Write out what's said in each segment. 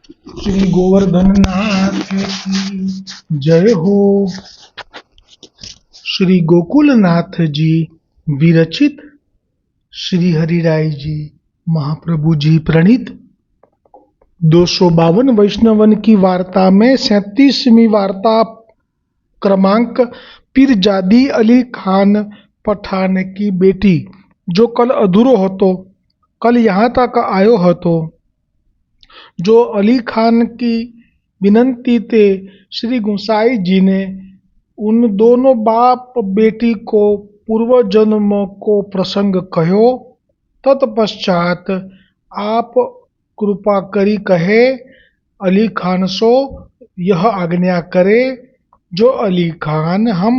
श्री गोवर्धन नाथ की जय हो। श्री गोकुलनाथ जी विरचित श्री हरिराय जी महाप्रभु जी प्रणीत 252 वैष्णवन की वार्ता में 37वीं वार्ता क्रमांक पीरजादी अली खान पठान की बेटी, जो कल अधूरो હતો, कल यहाँ तक आयो હતો। जो अली खान की विनंती ते श्री गुसाई जी ने उन दोनों बाप बेटी को पूर्व जन्म को प्रसंग कहो। तत्पश्चात आप कृपा करी कहे अली खान सो यह आज्ञा करे, जो अली खान हम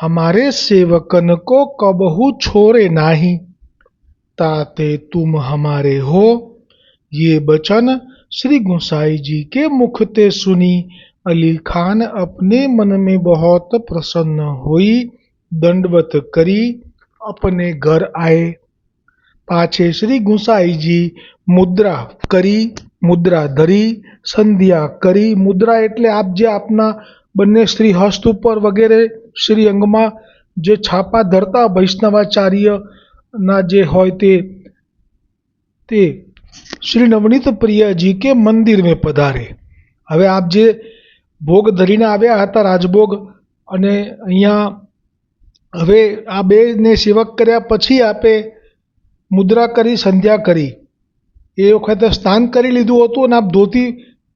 हमारे सेवकन को कबहू छोड़े नाही, ताते तुम हमारे हो। ये बचन श्री गुसाई जी के मुख ते सुनी अली खान अपने मन में बहुत प्रसन्न हुई, दंडवत करी अपने घर आए। पाछे श्री गुसाई जी मुद्रा करी, मुद्रा धरी, संध्या करी। मुद्रा एटले आप जे आपना बने श्री हस्त पर वगैरे श्री अंगमा जे छापा धरता वैष्णवाचार्य ना जे होय ते श्री नवनीत प्रिय जी के मंदिर में पधारे। हवे आप जे भोग धरीने आव्या हता राजभोग, अने अहींया हवे आ बेने सेवक कर्या पछी आपे मुद्रा करी, संध्या करी। ए वखते स्नान करी लीधुं हतुं अने आप धोती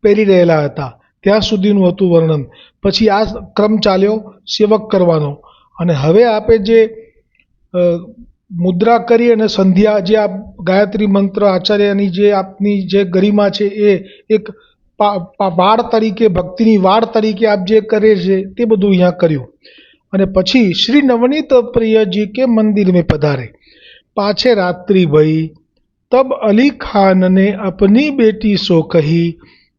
पहेरी रहेला हता, त्यां सुधीनुं हतुं वर्णन। पछी आ क्रम चाल्यो सेवक करवानो, अने हवे आपे जे मुद्रा करी अने संध्या जे आप गायत्री मंत्र आचार्यनी जे आपनी जे गरिमा छे ए एक वाड़ तरीके, भक्तिनी वाड़ तरीके आप जे करे छे ते बधुं अहींया कर्युं। अने पछी श्री नवनीत प्रिय जी के मंदिर में पधारे। पाछे रात्रि भई, तब अली खान ने अपनी बेटी सो कही,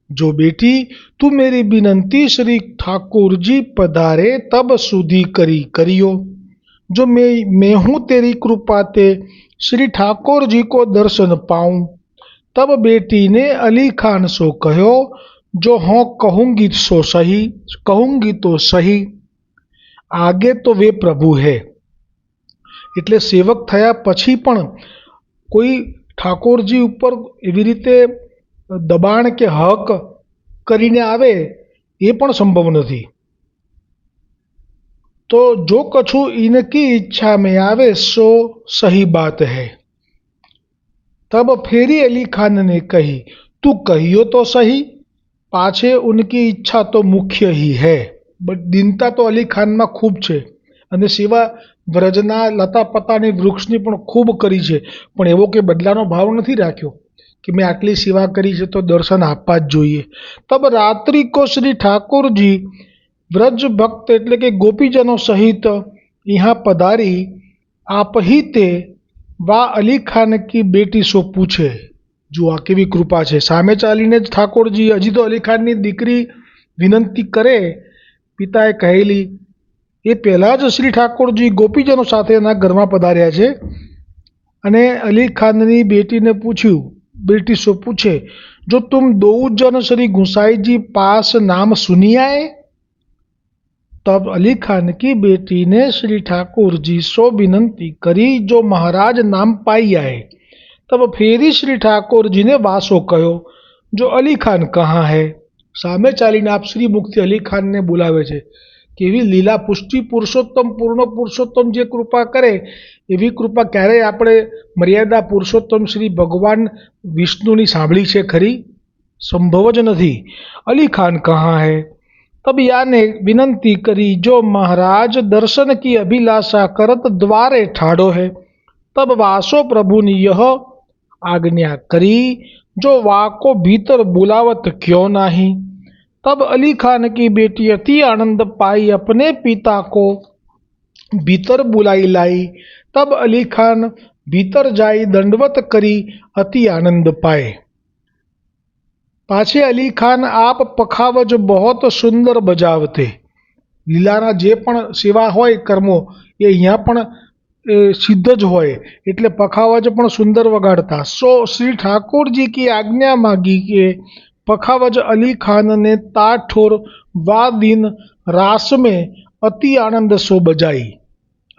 जो बेटी तू मेरी विनंती श्री ठाकुर जी पधारे तब सुधी करियो, जो मैं हूँ तेरी कृपा ते श्री ठाकुर जी को दर्शन पाऊं। तब बेटी ने अली खान सो कहो, जो हाँ कहूंगी सो सही, कहूंगी तो सही, आगे तो वे प्रभु है। એટલે સેવક થયા પછી પણ કોઈ ઠાકોરજી ઉપર એવી રીતે દબાણ કે હક કરીને આવે એ પણ સંભવ નથી। तो जो कछु इनकी इच्छा में आवे सो सही बात है। तब फेरी अली खान ने कही, तू कहियो तो सही, पाछे उनकी इच्छा तो मुख्य ही है। बट दीनता तो अली खान में खूब छे, अने सेवा व्रजना लता पत्तानी वृक्षनी पण खूब करी छे, पण एवो के बदलानो भाव नहीं राख्यो कि मैं आटली सेवा करी छे तो दर्शन आपवा ज जोईए। तब रात्रि को श्री ठाकुर जी व्रज भक्त एटले के गोपीजनों सहित यहाँ पधारी आप ही ते वा अली खान की बेटी सो पूछे। जो आ केवी कृपा छे, सामे चालीने ज ठाकुरजी हजी तो अली खाननी दीकरी विनंती करे, पिताए कहेली ए पहला ज श्री ठाकुरजी गोपीजनों साथेना घरमां पधार्या छे। अने अली खाननी बेटीने पूछ्યું, बेटी सो पूछे, जो तुम दो जन श्री गुसाई जी पास नाम सुनी आए। तब अली खान की बेटी ने श्री ठाकुर जी सो विनंती करी, जो महाराज नाम पाई आए। तब फेरी श्री ठाकुर जी ने वासो कहो, जो अली खान कहाँ है। सामे चालीने आप श्री मुक्ति अली खान ने बुलावे छे। केवी लीला पुष्टि पुरुषोत्तम पूर्ण पुरुषोत्तम जे कृपा करे एवी कृपा क्यारे आपणे मर्यादा पुरुषोत्तम श्री भगवान विष्णुनी सांभळी छे खरी? संभव ज नहीं। अली खान कहाँ है। तब याने विनंती करी, जो महाराज दर्शन की अभिलाषा करत द्वारे ठाड़ो है। तब वासो प्रभु ने यह आज्ञा करी, जो वाको भीतर बुलावत क्यों नहीं। तब अली खान की बेटी अति आनंद पाई अपने पिता को भीतर बुलाई लाई। तब अली खान भीतर जाई दंडवत करी अति आनंद पाए। पाछे अली खान आप पखावज बहुत सुंदर बजावते। लीलाना जे पण सेवा होय कर्मो ए अहींया पण सिद्ध ज होय, एटले पखावज पण सुंदर वगाड़ता। सो श्री ठाकुर जी की आज्ञा मांगी के पखावज अली खान ने ताठोर वा दिन रास में अति आनंद सो बजाई।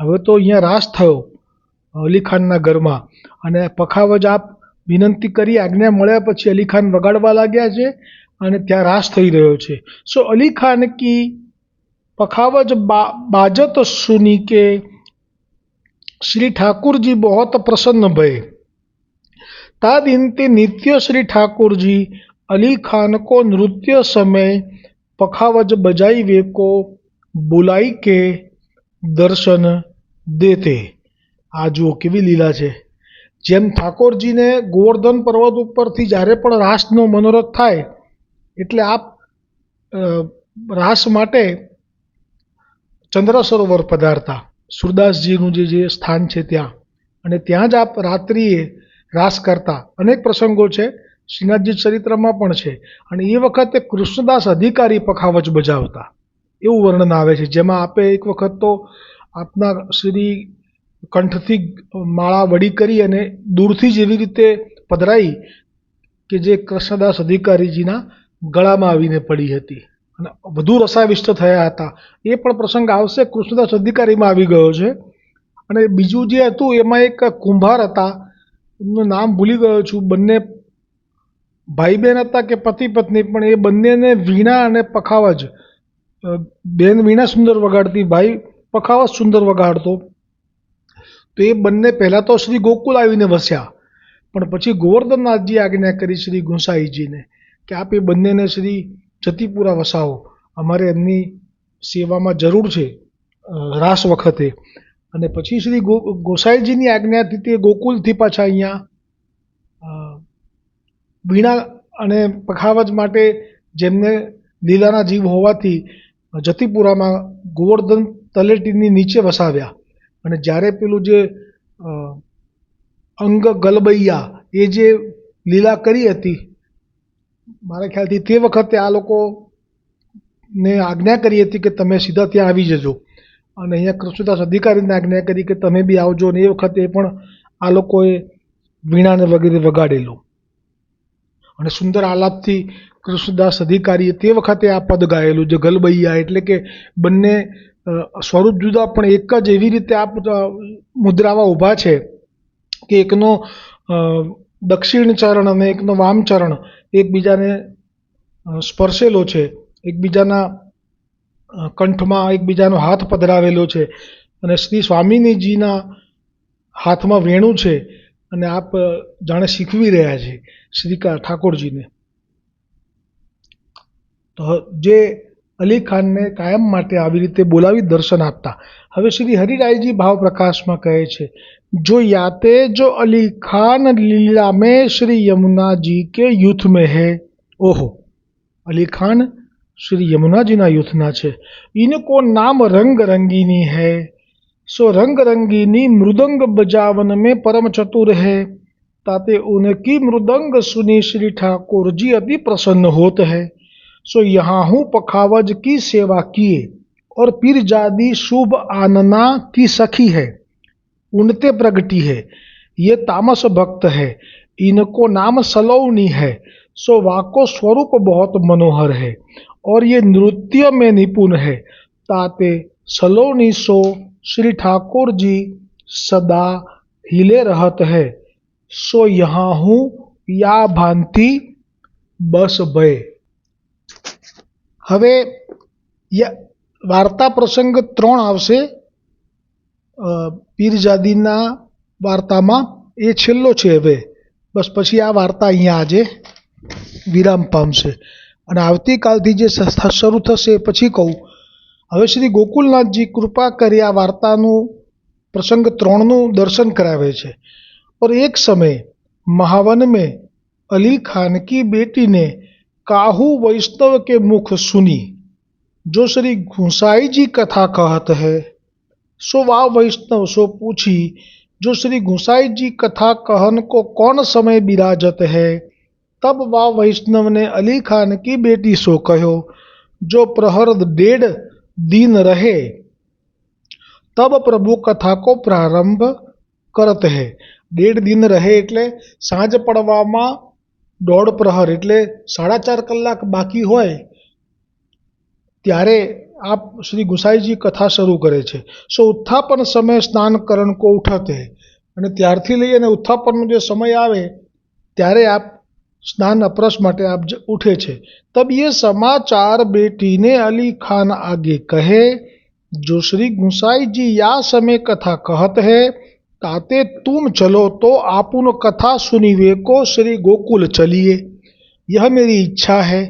હવે તો અહીંયા રાસ થયો અલી ખાનના ઘરમાં અને પખાવજ આપ વિનંતી કરી આજ્ઞા મળ્યા પછી અલી ખાન વગાડવા લાગ્યા છે અને ત્યાં રાસ થઈ રહ્યો છે। સો અલી ખાન કી पखावज बाजत सुनी के श्री ठाकुर जी बहुत प्रसन्न भये। ता दिन ते नित्य श्री ठाकुर जी अली खान को नृत्य समय पखावज बजाई वे को बुलाई के दर्शन देते। आ जुओ केवी लीला छे। जेम ठाकुरजीने गोवर्धन पर्वत उपरथी જ્યારે પણ રાસનો મનોરથ થાય એટલે આપ રાસ માટે ચંદ્ર સરોવર પધારતા, સુરદાસજીનું જે સ્થાન છે ત્યાં, અને ત્યાં જ આપ રાત્રિએ રાસ કરતા। અનેક પ્રસંગો છે, શ્રીનાથજી ચરિત્રમાં પણ છે। અને એ વખતે કૃષ્ણદાસ અધિકારી પખાવજ બજાવતા એવું વર્ણન આવે છે, જેમાં આપે એક વખત તો આપના શ્રી કંઠથી માળા વડી કરી અને દૂરથી જ એવી રીતે પધરાઈ કે જે કૃષ્ણદાસ અધિકારીજીના ગળામાં આવીને પડી હતી અને વધુ રસાવિષ્ટ થયા હતા। એ પણ પ્રસંગ આવશે, કૃષ્ણદાસ અધિકારીમાં આવી ગયો છે। અને બીજું જે હતું એમાં એક કુંભાર હતા, એમનું નામ ભૂલી ગયો છું, બંને ભાઈ બહેન હતા કે પતિ પત્ની, પણ એ બંનેને વીણા અને પખાવજ, બેન વીણા સુંદર વગાડતી, ભાઈ પખાવજ સુંદર વગાડતો। તો એ બંને પહેલાં તો શ્રી ગોકુલ આવીને વસ્યા, પણ પછી ગોવર્ધનનાથજી આજ્ઞા કરી શ્રી ગુંસાઈજીને કે આપ એ બંનેને શ્રી જતીપુરા વસાવો, અમારે એમની સેવામાં જરૂર છે રાસ વખતે। અને પછી શ્રી ગોસાઈજીની આજ્ઞાથી તે ગોકુલથી પાછા અહીંયા વીણા અને પખાવજ માટે જેમને લીલાના જીવ હોવાથી જતીપુરામાં ગોવર્ધન તલેટીની નીચે વસાવ્યા। અને જ્યારે પેલું જે અંગ ગલબૈયા એ જે લીલા કરી હતી, મારા ખ્યાલથી તે વખતે આ લોકોને આજ્ઞા કરી હતી કે તમે સીધા ત્યાં આવી જજો, અને અહીંયા કૃષ્ણદાસ અધિકારીને આજ્ઞા કરી કે તમે બી આવજો, અને એ વખતે પણ આ લોકોએ વીણાને વગેરે વગાડેલું અને સુંદર આલાપથી કૃષ્ણદાસ અધિકારીએ તે વખતે આ પદ ગાયેલું, જે ગલબૈયા એટલે કે બંને સ્વરૂપ જુદા પણ એક જ એવી રીતે આપ મુદ્રામાં ઊભા છે કે એકનો દક્ષિણ ચરણ અને એકનો વામ ચરણ એકબીજાને સ્પર્શેલો છે, એકબીજાના કંઠમાં એકબીજાનો હાથ પધરાવેલો છે, અને શ્રી સ્વામિનીજીના હાથમાં વેણું છે, અને આપ જાણે શીખવી રહ્યા છે શ્રી ઠાકોરજીને। તો જે અલી ખાનને કાયમ માટે આવી રીતે બોલાવી દર્શન આપતા। હવે શ્રી હરિરાયજી ભાવ પ્રકાશમાં કહે છે, જો याते जो अली खान लीला में श्री यमुना जी के युथ में है। ओहो, अली खान श्री यमुना जी ना युथना छे। इनको नाम रंग रंगीनी है। सो रंग रंगीनी मृदंग बजावन में परम चतुर है। ताते उनकी मृदंग सुनी श्री ठाकुर जी अति प्रसन्न होत है। सो यहाँ हूँ पखावज की सेवा किए और पीरजादी शुभ आनना की सखी है, उनते प्रगति है। ये तामस भक्त है, इनको नाम सलौनी है। सो वाको स्वरूप बहुत मनोहर है और ये नृत्य में निपुण है। ताते सलौनी सो श्री ठाकुर जी सदा हिले रहत है। सो यहाँ हूँ या भांति बस भय। હવે વાર્તા પ્રસંગ 3 આવશે પીરજાદીના વાર્તામાં, એ છેલ્લો છે હવે, બસ પછી આ વાર્તા અહીંયા આજે વિરામ પામશે અને આવતીકાલથી જે શરૂ થશે એ પછી કહું। હવે શ્રી ગોકુલનાથજી કૃપા કરી આ વાર્તાનું પ્રસંગ 3નું દર્શન કરાવે છે। और एक समय महावन में अली खान की बेटी ने काहू वैष्णव के मुख सुनी, जो श्री गुंसाई जी कथा कहत है। सो वा वैष्णव सो पूछी, जो श्री गुंसाई जी कथा कहन को कौन समय बिराजत है। तब वा वैष्णव ने अली खान की बेटी सो कहो, जो प्रहर 1.5 दिन रहे तब प्रभु कथा को प्रारंभ करत है। 1.5 दिन રહે એટલે સાંજ પડવામાં દોઢ પ્રહર એટલે 4.5 કલાક બાકી હોય ત્યારે આપ શ્રી ગુસાઈજી કથા શરૂ કરે છે. સો ઉત્થાપન સમય સ્નાન કરણ કો ઉઠતે, અને ત્યારથી લઈ અને ઉત્થાપનનો જે સમય આવે ત્યારે આપ स्नान अपरस माटे आप उठे छे. तब ये समाचार बेटी ने अली खान आगे कहे, जो श्री गुसाई जी या समय कथा कहत है, ताते तुम चलो तो आपुन कथा सुनिवे को श्री गोकुल चलिए, यह मेरी इच्छा है.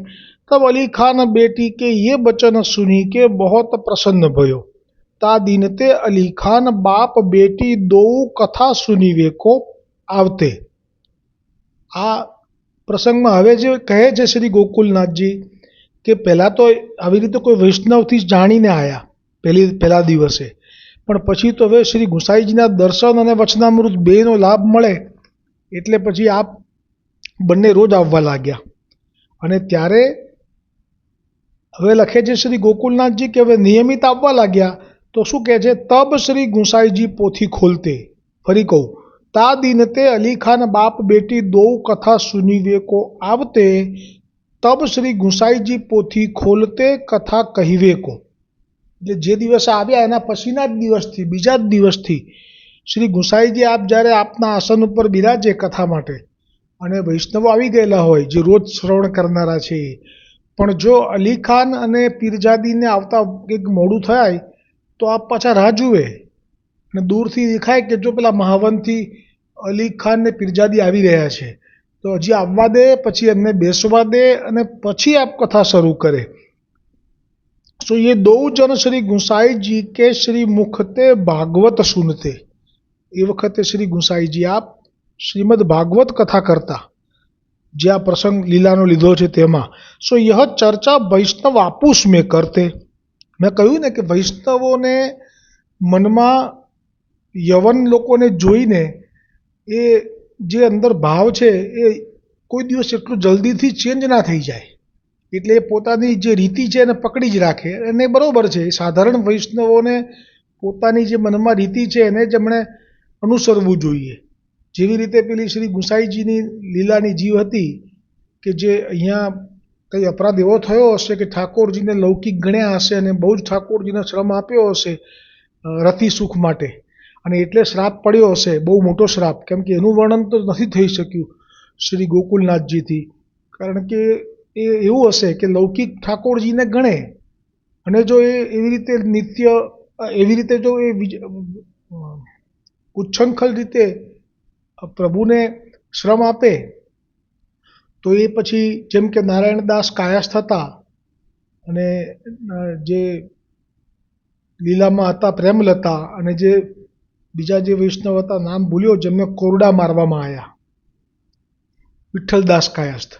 तब अली खान बेटी के ये वचन सुनी के बहुत प्रसन्न भयो. ता दिनते अली खान बाप बेटी दो कथा सुनिवे को आवते. आ પ્રસંગમાં હવે જે કહે છે શ્રી ગોકુલનાથજી કે પહેલાં તો આવી રીતે કોઈ વૈષ્ણવથી જ જાણીને આવ્યા પહેલા દિવસે, પણ પછી તો હવે શ્રી ગુસાઈજીના દર્શન અને વચનામૃત બેનો લાભ મળે એટલે પછી આપ બંને રોજ આવવા લાગ્યા. અને ત્યારે હવે લખે છે શ્રી ગોકુલનાથજી કે હવે નિયમિત આવવા લાગ્યા તો શું કહે છે, તબ શ્રી ગુસાઈજી પોથી ખોલતે. ફરી કહું, ता दिनते अली खान बाप बेटी दो कथा सुनीवे को आवते, तब श्री गुसाई जी पोथी खोलते कथा कहीवे को. એટલે જે દિવસે આવ્યા એના પછીના જ દિવસથી, બીજા જ દિવસથી શ્રી ગુસાઈજી આપ જ્યારે આપના આસન ઉપર બિરાજે કથા માટે અને વૈષ્ણવો આવી ગયેલા હોય જે રોજ શ્રવણ કરનારા છે, પણ જો અલી ખાન અને પીરજાદીને આવતા કંઈક મોડું થાય તો આપ પાછા રાહ જુએ અને દૂરથી દેખાય કે જો પેલા મહાવનથી અલી ખાન ને પીરજાદી આવી રહ્યા છે તો હજી આવવા દે, પછી એમને બેસવા દે અને પછી આપ કથા શરૂ કરે. सो ये दो जन श्री गुसाई जी के श्री मुखते भागवत सुनते. એ વખતે શ્રી ગુસાઈજી આપ શ્રીમદ ભાગવત કથા કરતા, જે આ પ્રસંગ લીલાનો લીધો છે તેમાં. સો यह चर्चा वैष्णव आपूस में करते. મેં કહ્યું ને કે વૈષ્ણવોને મનમાં યવન લોકોને જોઈને એ જે અંદર ભાવ છે એ કોઈ દિવસ એટલું જલ્દીથી ચેન્જ ના થઈ જાય, એટલે એ પોતાની જે રીતિ છે એને પકડી જ રાખે. અને બરાબર છે, સાધારણ વૈષ્ણવોને પોતાની જે મનમાં રીતિ છે એને જ એમણે અનુસરવું જોઈએ. જેવી રીતે પેલી શ્રી ગુસાઈજીની લીલાની જીવ હતી કે જે અહીંયા કંઈ અપરાધ એવો થયો હશે કે ઠાકોરજીને લૌકિક ગણ્યા હશે અને બહુ જ ઠાકોરજીને શ્રમ આપ્યો હશે રતિ સુખ માટે, અને એટલે શ્રાપ પડ્યો હશે, બહુ મોટો શ્રાપ, કેમ કે એનું વર્ણન તો નથી થઈ શક્યું શ્રી ગોકુલનાથજીથી, કારણ કે એ એવું હશે કે લૌકિક ઠાકોરજીને ગણે અને જો એ એવી રીતે નિત્ય એવી રીતે જો એ ઉચ્છૃંખલ રીતે પ્રભુને શ્રમ આપે તો એ પછી જેમ કે નારાયણદાસ કાયસ્થ હતા અને જે લીલામાં હતા પ્રેમલતા, અને જે બીજા જે વૈષ્ણવ હતા નામ ભૂલ્યો જેમને કોરડા મારવામાં આવ્યા, વિઠ્ઠલદાસ કાયસ્થ.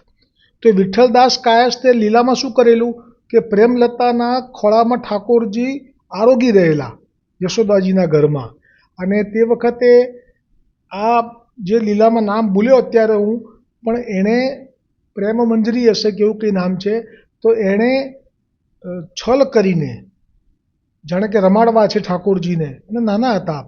તો એ વિઠ્ઠલદાસ કાયસ્થે લીલામાં શું કરેલું કે પ્રેમલતાના ખોળામાં ઠાકોરજી આરોગી રહેલા યશોદાજીના ઘરમાં, અને તે વખતે આ જે લીલામાં નામ ભૂલ્યો અત્યારે હું, પણ એણે પ્રેમ મંજરી હશે કે એવું કંઈ નામ છે, તો એણે છલ કરીને જાણે કે રમાડવા છે ઠાકોરજીને, અને નાના હતા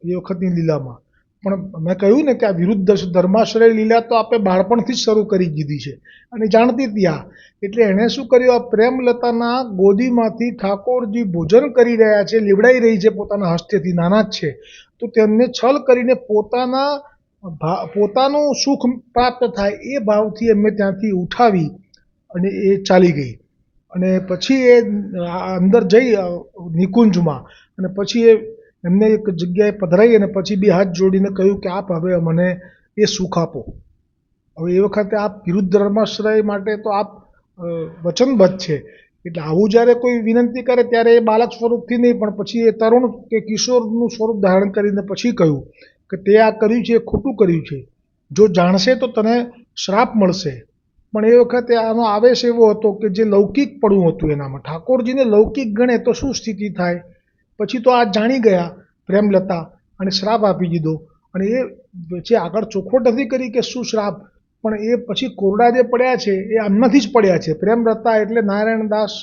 એ વખતની લીલામાં. પણ મેં કહ્યું ને કે આ વિરુદ્ધ ધર્માશ્રય લીલા તો આપણે બાળપણથી જ શરૂ કરી દીધી છે અને જાણતી હતી આ, એટલે એણે શું કર્યું, આ પ્રેમલતાના ગોદીમાંથી ઠાકોરજી ભોજન કરી રહ્યા છે, લીવડાઈ રહી છે પોતાના હસ્તેથી, નાના જ છે, તો તેમને છલ કરીને પોતાનું સુખ પ્રાપ્ત થાય એ ભાવથી એમને ત્યાંથી ઉઠાવી અને એ ચાલી ગઈ. અને પછી એ અંદર જઈ નિકુંજમાં, અને પછી એમને એક જગ્યાએ પધરાઈ અને પછી બે હાથ જોડીને કહ્યું કે આપ હવે મને એ સુખ આપો. હવે એ વખતે આપ વિરુદ્ધ ધર્માશ્રય માટે તો આપ વચનબદ્ધ છે, એટલે આવું જ્યારે કોઈ વિનંતી કરે ત્યારે એ બાળક સ્વરૂપથી નહીં, પણ પછી એ તરુણ કે કિશોરનું સ્વરૂપ ધારણ કરીને પછી કહ્યું કે તે આ કર્યું છે એ ખોટું કર્યું છે, જો જાણશે તો તને શ્રાપ મળશે. પણ એ વખતે આનો આવેશ એવો હતો કે જે લૌકિક પડવું હતું એનામાં, ઠાકોરજીને લૌકિક ગણે તો શું સ્થિતિ થાય. પછી તો આ જાણી ગયા પ્રેમલતા અને શ્રાપ આપી દીધો, અને એ જે આગળ ચોખવટ નથી કરી કે શું શ્રાપ, પણ એ પછી કોરડા જે પડ્યા છે એ આમનાથી જ પડ્યા છે. પ્રેમલતા એટલે નારાયણદાસ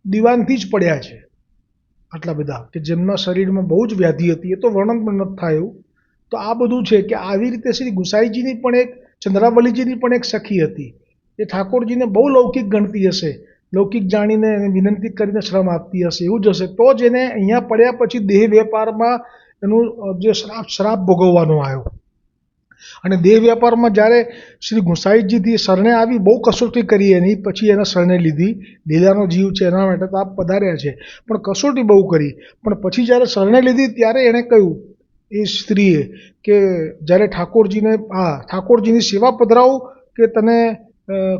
દિવાનથી જ પડ્યા છે આટલા બધા, કે જેમના શરીરમાં બહુ જ વ્યાધિ હતી, એ તો વર્ણન પણ નથી થાય એવું. તો આ બધું છે કે આવી રીતે શ્રી ગુસાઈજીની પણ એક ચંદ્રાવલીજીની પણ એક સખી હતી, એ ઠાકોરજીને બહુ લૌકિક ગણતી હશે, લૌકિક જાણીને વિનંતી કરીને શ્રમ આપતી હશે, એવું જ હશે, તો જ એને અહીંયા પડ્યા પછી દેહ વેપારમાં એનું જે શ્રાપ ભોગવવાનો આવ્યો. અને દેહ વેપારમાં જ્યારે શ્રી ગુંસાઈજીથી શરણે આવી, બહુ કસોટી કરી એની, પછી એને શરણે લીધી. લીલાનો જીવ છે એના માટે તો આપ પધાર્યા છે, પણ કસોટી બહુ કરી. પણ પછી જ્યારે શરણે લીધી ત્યારે એણે કહ્યું એ સ્ત્રીએ કે જ્યારે ઠાકોરજીની સેવા પધરાવું કે તને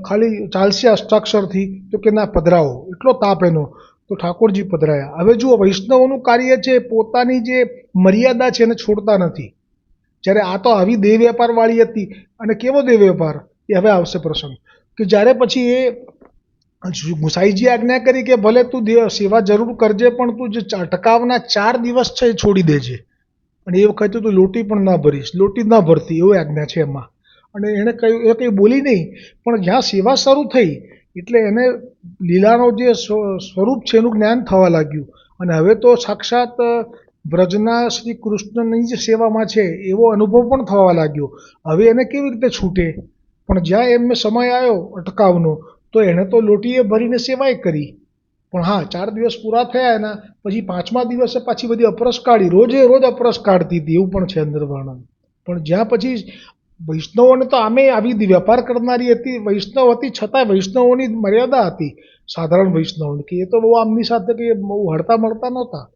ખાલી ચાલશે અષ્ટાક્ષરથી? તો કે ના, પધરાવો. એટલો તાપ એનો. તો ઠાકોરજી પધરાયા. હવે જુઓ, વૈષ્ણવોનું કાર્ય છે પોતાની જે મર્યાદા છે એને છોડતા નથી. જ્યારે આ તો આવી દેહ વેપાર વાળી હતી, અને કેવો દેહ વેપાર એ હવે આવશે પ્રસંગ, કે જ્યારે પછી એ ગુંસાઈજી આજ્ઞા કરી કે ભલે તું સેવા જરૂર કરજે, પણ તું જે અટકાવના 4 દિવસ છે એ છોડી દેજે. અને એ વખતે તું લોટી પણ ના ભરીશ, લોટી ના ભરતી, એવું આજ્ઞા છે એમાં. અને એણે કહ્યું, એ કંઈ બોલી નહીં, પણ જ્યાં સેવા શરૂ થઈ એટલે એને લીલાનો જે સ્વરૂપ છે એનું જ્ઞાન થવા લાગ્યું. અને હવે તો સાક્ષાત વ્રજના શ્રી કૃષ્ણની જ સેવામાં છે એવો અનુભવ પણ થવા લાગ્યો. હવે એને કેવી રીતે છૂટે? પણ જ્યાં એમને સમય આવ્યો અટકાવનો, તો એણે તો લોટીએ ભરીને સેવાય કરી. પણ હા, 4 દિવસ પૂરા થયા એના પછી 5મા દિવસે પાછી બધી અપરસ કાઢી, રોજે રોજ અપરસ કાઢતી હતી, એવું પણ છે અંદર વર્ણન. પણ જ્યાં પછી વૈષ્ણવોને તો આમે આવી વેપાર કરનારી હતી, વૈષ્ણવ હતી, છતાં વૈષ્ણવોની મર્યાદા હતી સાધારણ વૈષ્ણવની, કે એ તો બહુ આમની સાથે કે બહુ હળતા મળતા નહોતા.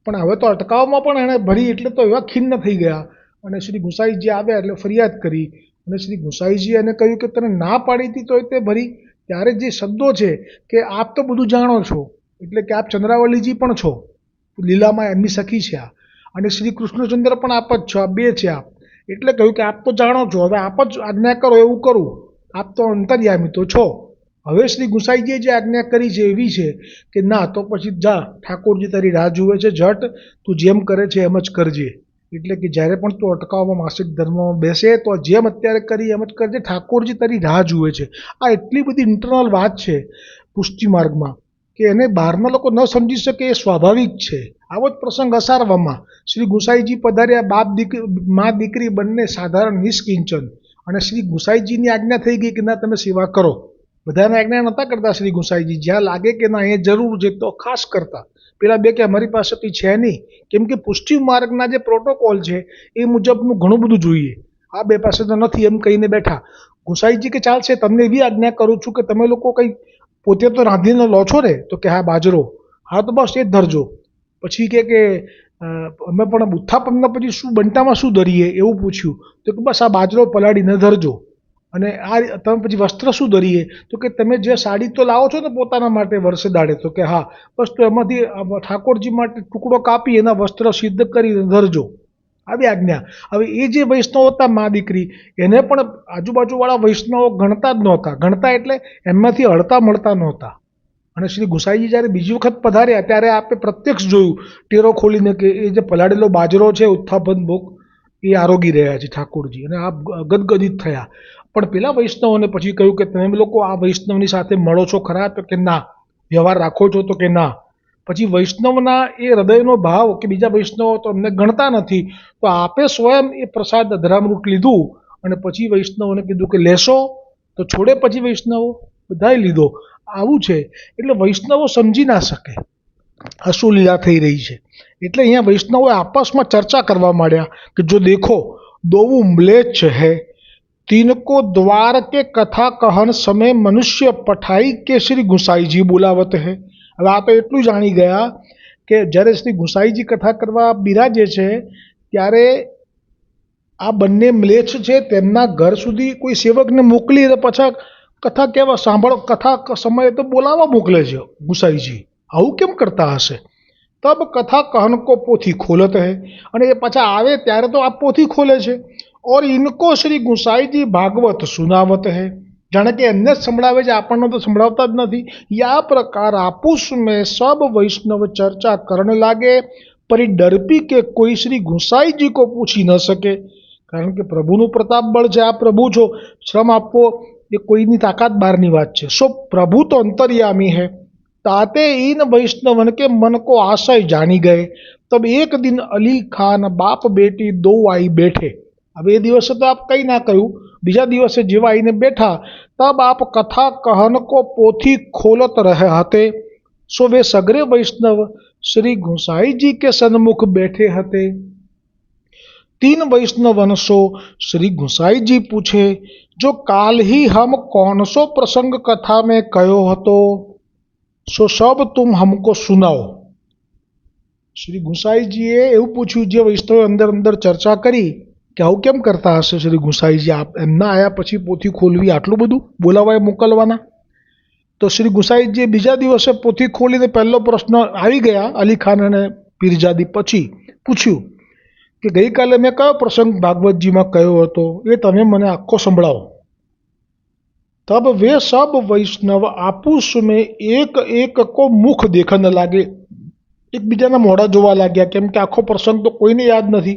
પણ હવે તો અટકાવમાં પણ એણે ભરી એટલે તો એવા ખિન્ન થઈ ગયા. અને શ્રી ગુંસાઈજી આવ્યા એટલે ફરિયાદ કરી, અને શ્રી ગુંસાઈજી એને કહ્યું કે તને ના પાડી હતી તોય તે ભરી. ત્યારે જે શબ્દો છે કે આપ તો બધું જાણો છો, એટલે કે આપ ચંદ્રાવલીજી પણ છો, લીલામાં એમની સખી છે આ, અને શ્રી કૃષ્ણચંદ્ર પણ આપ જ છો, આ બે છે આપ. એટલે કહ્યું કે આપ તો જાણો છો, હવે આપ જ આજ્ઞા કરો એવું કરું, આપ તો અંતર્યામી તો છો. હવે શ્રી ગુંસાઈજીએ જે આજ્ઞા કરી છે એવી છે કે ના, તો પછી જા, ઠાકોરજી તારી રાહ જુએ છે, જટ તું જેમ કરે છે એમ જ કરજે. એટલે કે જ્યારે પણ તું અટકાવવામાં માસિક ધર્મમાં બેસે તો જેમ અત્યારે કરી એમ જ કરજે, ઠાકોરજી તારી રાહ જુએ છે. આ એટલી બધી ઇન્ટરનલ વાત છે પુષ્ટિ માર્ગમાં કે એને બહારના લોકો ન સમજી શકે એ સ્વાભાવિક છે. આવો જ પ્રસંગ અસારવામાં શ્રી ગુંસાઈજી પધાર્યા, મા દીકરી બંને સાધારણ નિષ્કિંચન, અને શ્રી ગુંસાઈજીની આજ્ઞા થઈ ગઈ કે ના, તમે સેવા કરો. બધાને આજ્ઞા નહોતા કરતા શ્રી ગુંસાઈજી, જ્યાં લાગે કે ના એ જરૂર છે તો ખાસ કરતા. પેલા બે કે અમારી પાસે કંઈ છે નહીં, કેમ કે પુષ્ટિ માર્ગના જે પ્રોટોકોલ છે એ મુજબનું ઘણું બધું જોઈએ, આ બે પાસે તો નથી એમ કહીને બેઠા. ગુંસાઈજી કે ચાલશે, તમને એવી આજ્ઞા કરું છું કે તમે લોકો કંઈ પોતે તો રાંધીને લો છો ને? તો કે હા, બાજરો. હા, તો બસ એ જ ધરજો. પછી કે અમે પણ ઉત્થાપનના પછી શું બંટામાં શું ધરીએ એવું પૂછ્યું, તો કે બસ આ બાજરો પલાળીને ધરજો. અને આ તમે પછી વસ્ત્ર શું ધરીએ? તો કે તમે જે સાડી તો લાવો છો ને પોતાના માટે વર્ષે દાડે? તો કે હા. બસ તો એમાંથી ઠાકોરજી માટે ટુકડો કાપી એના વસ્ત્ર સિદ્ધ કરીને ધરજો. આવી આજ્ઞા. હવે એ જે વૈષ્ણવ હતા મા દીકરી, એને પણ આજુબાજુવાળા વૈષ્ણવો ગણતા જ નહોતા. ગણતા એટલે એમનાથી હળતા મળતા નહોતા. અને શ્રી ગુંસાઈજી જ્યારે બીજી વખત પધાર્યા ત્યારે આપણે પ્રત્યક્ષ જોયું ટેરો ખોલીને કે એ જે પલાળેલો બાજરો છે ઉત્થાપન ભોગ એ આરોગી રહ્યા છે ઠાકોરજી, અને આ ગદગદિત થયા. પણ પેલા વૈષ્ણવોને પછી કહ્યું કે તમે લોકો આ વૈષ્ણવની સાથે મળો છો ખરા? તો કે ના. વ્યવહાર રાખો છો? તો કે ના. પછી વૈષ્ણવના એ હૃદયનો ભાવ કે બીજા વૈષ્ણવો તો અમને ગણતા નથી, તો આપે સ્વયં એ પ્રસાદ અધરામૃત લીધું અને પછી વૈષ્ણવોને કીધું કે લેશો? તો છોડે પછી વૈષ્ણવો બધાએ લીધો. આવું છે. એટલે વૈષ્ણવો સમજી ના શકે શું લીલા થઈ રહી છે. એટલે અહીંયા વૈષ્ણવો આપસમાં ચર્ચા કરવા માંડ્યા કે જો દેખો દોવું મ્લેચ્છ હૈ, तिनको द्वार के कथा कहन समय मनुष्य पठाई के श्री गुंसाईजी बोलावत है. હવે આ તો એટલું જાણી ગયા કે જ્યારે શ્રી ગુંસાઈજી કથા કરવા બિરાજે છે ત્યારે આ બંને મ્લેચ્છ છે તેમના ઘર સુધી કોઈ સેવકને મોકલી અને પાછા કથા કહેવા સાંભળો, કથા સમયે તો બોલાવવા મોકલે છે ગુંસાઈજી. આવું કેમ કરતા હશે? તબ કથા કહન કો પોથી ખોલત હૈ, અને એ પાછા આવે ત્યારે તો આ પોથી ખોલે છે. और इनको श्री गुंसाईजी भागवत सुनावत है, जाने કે એમને જ સંભળાવે છે, આપણને તો સંભળાવતા જ નથી. યા પ્રકાર आपस में सब वैष्णव चर्चा करने लागे, परि डरपी के कोई श्री गुंसाई जी को पूछी न सके. કારણ કે પ્રભુનું પ્રતાપ બળ છે, આ પ્રભુ છો, શ્રમ આપવો એ કોઈની તાકાત બહારની વાત છે. સો પ્રભુ તો અંતર્યામી है, ताते इन वैष्णवन के मन को आशय जानी गए. तब एक दिन अली खान बाप बेटी दो आई बैठे. अब ये दिवस तो आप कई ना करू, बीजा दिवसे जेवा आईने बैठा तब आप कथा कहन को पोथी खोलत रहे हते। सो वे सगरे वैष्णव श्री गुसाई जी के सन्मुख बैठे हते। तीन वैष्णव वंशो श्री गुसाई जी पूछे, जो काल ही हम कौन सो प्रसंग कथा में कयो हतो, सो सब तुम हमको सुनाओ। શ્રી ગુસાઈજીએ એવું પૂછ્યું, જે વૈષ્ણવે અંદર અંદર ચર્ચા કરી કે આવું કેમ કરતા હશે શ્રી ગુસાઈજી, આપ એમના આયા પછી પોથી ખોલવી, આટલું બધું બોલાવાય મોકલવાના? તો શ્રી ગુસાઈજીએ બીજા દિવસે પોથી ખોલીને પહેલો પ્રશ્ન આવી ગયા અલી ખાન અને પીરજાદી પછી પૂછ્યું કે ગઈકાલે મેં કયો પ્રસંગ ભાગવતજીમાં કયો હતો એ તમે મને આખો સંભળાવો। तब वे सब वैष्णव आपस में एक एक को मुख देखने लागे, એકબીજાના મોઢા જોવા લાગ્યા, કેમ કે આખો પ્રસંગ તો કોઈને યાદ નથી।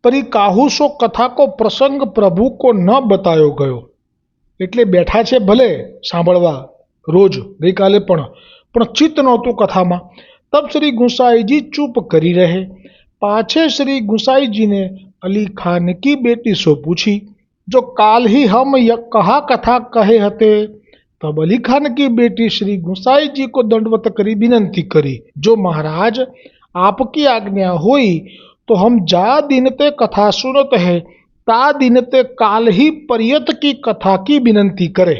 पर काहू सो कथा को प्रसंग प्रभु को न बतायो गयो, એટલે બેઠા છે ભલે સાંભળવા રોજ ગઈકાલે પણ ચિત્ત નહોતું કથામાં। तब श्री गुसाई जी चुप करी रहे। पाछे श्री गुसाई जी ने अली खान की बेटी सो पूछी, जो काल ही हम कहा कथा कहे हते। तब अली खान की बेटी श्री गुसाई जी को दंडवत करी विनंती करी, जो महाराज आपकी आज्ञा हुई तो हम जा दिन ते कथा सुनत है, ता दिन ते काल ही पर्यत की कथा की विनंती करे।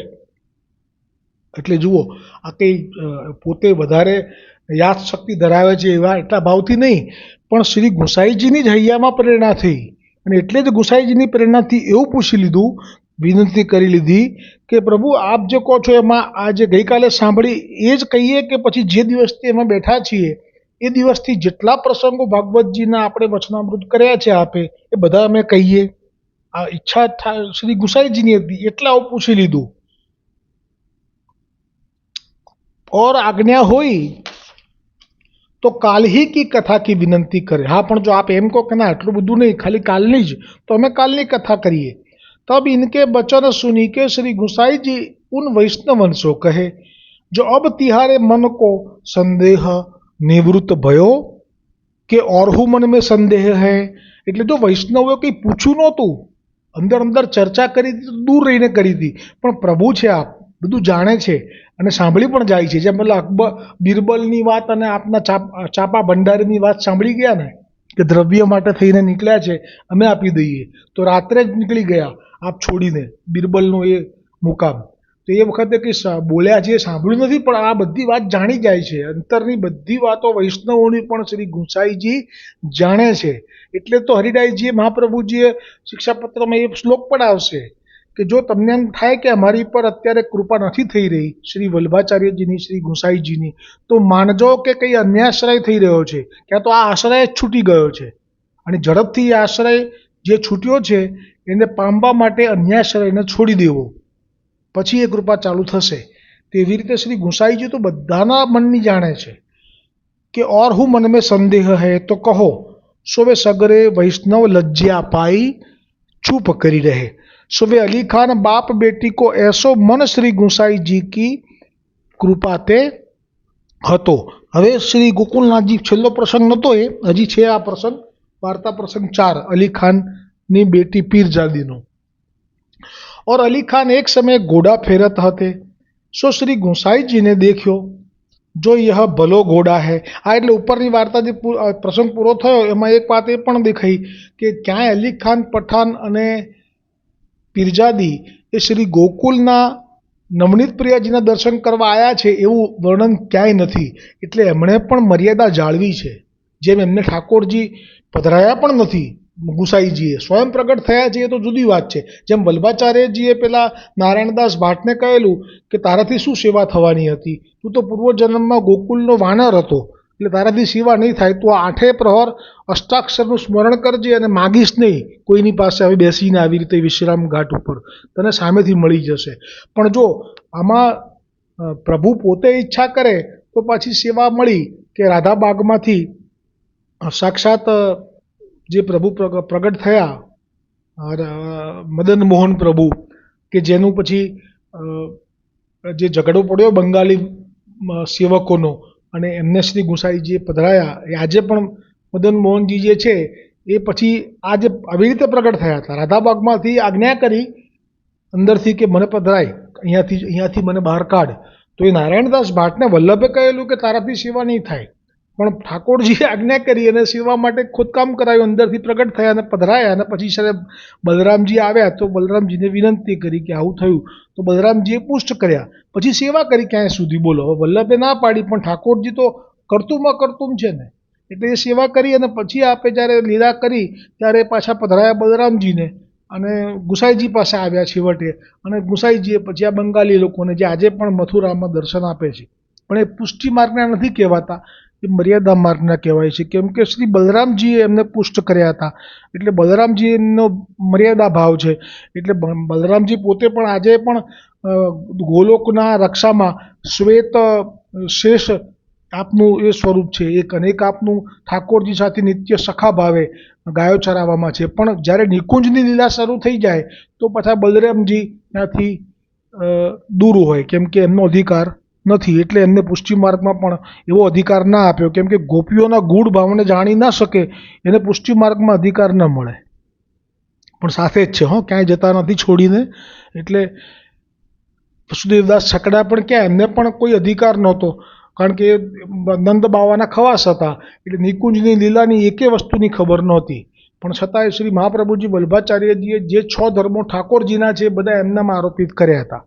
એટલે જુઓ, આ કંઈ પોતે વધારે યાદ શક્તિ ધરાવે છે એવા એટલા ભાવથી નહીં, પણ શ્રી ગુસાઈજીની જ હૈયામાં પ્રેરણા થઈ અને એટલે જ ગુસાઈજીની પ્રેરણાથી એવું પૂછી લીધું, વિનંતી કરી લીધી કે પ્રભુ આપ જે કહો છો એમાં આ જે ગઈકાલે સાંભળી એ જ કહીએ કે પછી જે દિવસથી એમાં બેઠા છીએ એ દિવસથી જેટલા પ્રસંગો ભાગવતજીના આપણે વચનામૃત કર્યા છે આપે એ બધા અમે કહીએ। આ ઈચ્છા શ્રી ગુસાઈજીની હતી એટલે આવું પૂછી લીધું। और आज्ञा हुई तो काल ही की कथा की विनंती करे। हाँ, पण जो आप एम को कहना आटલું બધું नहीं, खाली कालनी ज तो हमें कालनी कथा करिए। तब इनके वचन सुनी के श्री गुसाई जी उन वैष्णवन सो कहे, जो अब तिहारे मन को संदेह निवृत्त भयो કે ઓરહુ मन में संदेह है। એટલે જો વૈષ્ણવોએ કંઈ પૂછ્યું નહોતું, અંદર અંદર ચર્ચા કરી હતી, દૂર રહીને કરી હતી, પણ પ્રભુ છે, આપ બધું જાણે છે અને સાંભળી પણ જાય છે। જેમ પેલા અકબર બિરબલની વાત અને આપના ચાપા ભંડારીની વાત સાંભળી ગયા ને કે દ્રવ્ય માટે થઈને નીકળ્યા છે, અમે આપી દઈએ, તો રાત્રે જ નીકળી ગયા આપ છોડીને બિરબલનો એ મુકામ। તો એ વખતે કંઈ બોલ્યા છે સાંભળ્યું નથી, પણ આ બધી વાત જાણી જાય છે, અંતરની બધી વાતો વૈષ્ણવોની પણ શ્રી ગુસાઈજી જાણે છે। એટલે તો હરિદાસજીએ મહાપ્રભુજીએ શિક્ષાપત્રમાં એ શ્લોક પણ આવશે કે જો તમને એમ થાય કે અમારી પર અત્યારે કૃપા નથી થઈ રહી શ્રી વલ્ભાચાર્યજીની, શ્રી ગુસાઈજીની, તો માનજો કે કંઈ અન્યાશ્રય થઈ રહ્યો છે, ક્યાં તો આ આશ્રય જ છૂટી ગયો છે અને ઝડપથી એ આશ્રય જે છૂટ્યો છે એને પામવા માટે અન્યાશ્રયને છોડી દેવો, પછી એ કૃપા ચાલુ થશે। તેવી રીતે શ્રી ગુસાઈજી તો બધાના મનની જાણે છે કે ઓર હું મન મેં સંદેહ હૈ તો કહો। સો વે સગરે વૈષ્ણવ લજ્જા પાઈ ચૂપ કરી રહે। सो वे अली खान बाप बेटी को ऐसो मन श्री गुसाई जी की कृपा ते हतो। हवे श्री गोकुलनाथ जी छेल्लो प्रसंग नतो ए, हजी छे आ प्रसंग, वार्ता प्रसंग 4 अली खान नी बेटी पीरजादी नो। और अली खान एक समय घोड़ा फेरत हते। सो श्री गुसाई जी ने देख्यो, जो यह भलो घोड़ा है। आ एटले उपरनी वार्ता जे प्रसंग पूरो थयो एमां एक बात ए पण देखाई के क्यांय अली खान पठान अने પીરજાદી એ શ્રી ગોકુલના નવનીત પ્રિયાજીના દર્શન કરવા આવ્યા છે એવું વર્ણન ક્યાંય નથી। એટલે એમણે પણ મર્યાદા જાળવી છે, જેમ એમને ઠાકોરજી પધરાયા પણ નથી, ગુસાઈજીએ સ્વયં પ્રગટ થયા છે એ તો જુદી વાત છે। જેમ વલ્ભાચાર્યજીએ પેલા નારાયણદાસ ભાટને કહેલું કે તારાથી શું સેવા થવાની હતી, તું તો પૂર્વજન્મમાં ગોકુલનો વાનર હતો, એટલે તારાથી સેવા નહીં થાય, તું આ 8 પ્રહર અષ્ટાક્ષરનું સ્મરણ કરજે અને માગીશ નહીં કોઈની પાસે હવે બેસીને આવી રીતે વિશ્રામ ઘાટ ઉપર, તને સામેથી મળી જશે। પણ જો આમાં પ્રભુ પોતે ઈચ્છા કરે તો પાછી સેવા મળી કે રાધાબાગમાંથી સાક્ષાત જે પ્રભુ પ્રગટ થયા મદન મોહન પ્રભુ, કે જેનું પછી જે ઝઘડો પડ્યો બંગાળી સેવકોનો અને એમને શ્રી ગુસાઈજીએ પધરાયા। આજે પણ મદન મોહનજી જે છે એ પછી આ જે આવી રીતે પ્રગટ થયા હતા, રાધાબાગમાંથી આજ્ઞા કરી અંદરથી કે મને પધરાય, અહીંયાથી મને બહાર કાઢ, તો એ નારાયણદાસ ભાટને વલ્લભે કહેલું કે તારાથી સેવા નહીં થાય, પણ ઠાકોરજીએ આજ્ઞા કરી અને સેવા માટે ખોદકામ કરાયું, અંદરથી પ્રગટ થયા અને પધરાયા. અને પછી સાહેબ બલરામજી આવ્યા તો બલરામજીને વિનંતી કરી કે આવું થયું, તો બલરામજીએ પુષ્ટ કર્યા, પછી સેવા કરી ક્યાંય સુધી. બોલો, હવે વલ્લભે ના પાડી, પણ ઠાકોરજી તો કરતુંમાં કરતું છે ને, એટલે એ સેવા કરી અને પછી આપે જ્યારે લીલા કરી ત્યારે પાછા પધરાયા બલરામજીને અને ગુસાઈજી પાસે આવ્યા છેવટે. અને ગુસાઈજીએ પછી આ બંગાળી લોકોને જે આજે પણ મથુરામાં દર્શન આપે છે, પણ એ પુષ્ટિ માર્ગના નથી કહેવાતા, એ મર્યાદા માર્ગના કહેવાય છે, કેમ કે શ્રી બલરામજીએ એમને પુષ્ટ કર્યા હતા, એટલે બલરામજીનો મર્યાદા ભાવ છે. એટલે બલરામજી પોતે પણ આજે પણ ગોલોકના રક્ષામાં શ્વેત શેષ આપનું એ સ્વરૂપ છે, એક અનેક આપનું ઠાકોરજી સાથે નિત્ય સખા ભાવે ગાયો ચરાવવામાં છે. પણ જ્યારે નિકુંજની લીલા શરૂ થઈ જાય તો પાછા બલરામજી ત્યાંથી દૂર હોય, કેમ કે એમનો અધિકાર નથી, એટલે એમને પુષ્ટિ માર્ગમાં પણ એવો અધિકાર ના આપ્યો, કેમ કે ગોપીઓના ગૂઢ ભાવને જાણી ના શકે એને પુષ્ટિ માર્ગમાં અધિકાર ન મળે. પણ સાથે જ છે, ક્યાંય જતા નથી છોડીને. એટલે વસુદેવદાસ છકડા પણ ક્યાં, એમને પણ કોઈ અધિકાર નહોતો, કારણ કે નંદ બાવાના ખવાસ હતા, એટલે નિકુંજની લીલાની એકે વસ્તુની ખબર નહોતી. પણ છતાંય શ્રી મહાપ્રભુજી વલ્ભાચાર્યજીએ જે 6 ધર્મો ઠાકોરજીના છે એ બધા એમનામાં આરોપિત કર્યા હતા.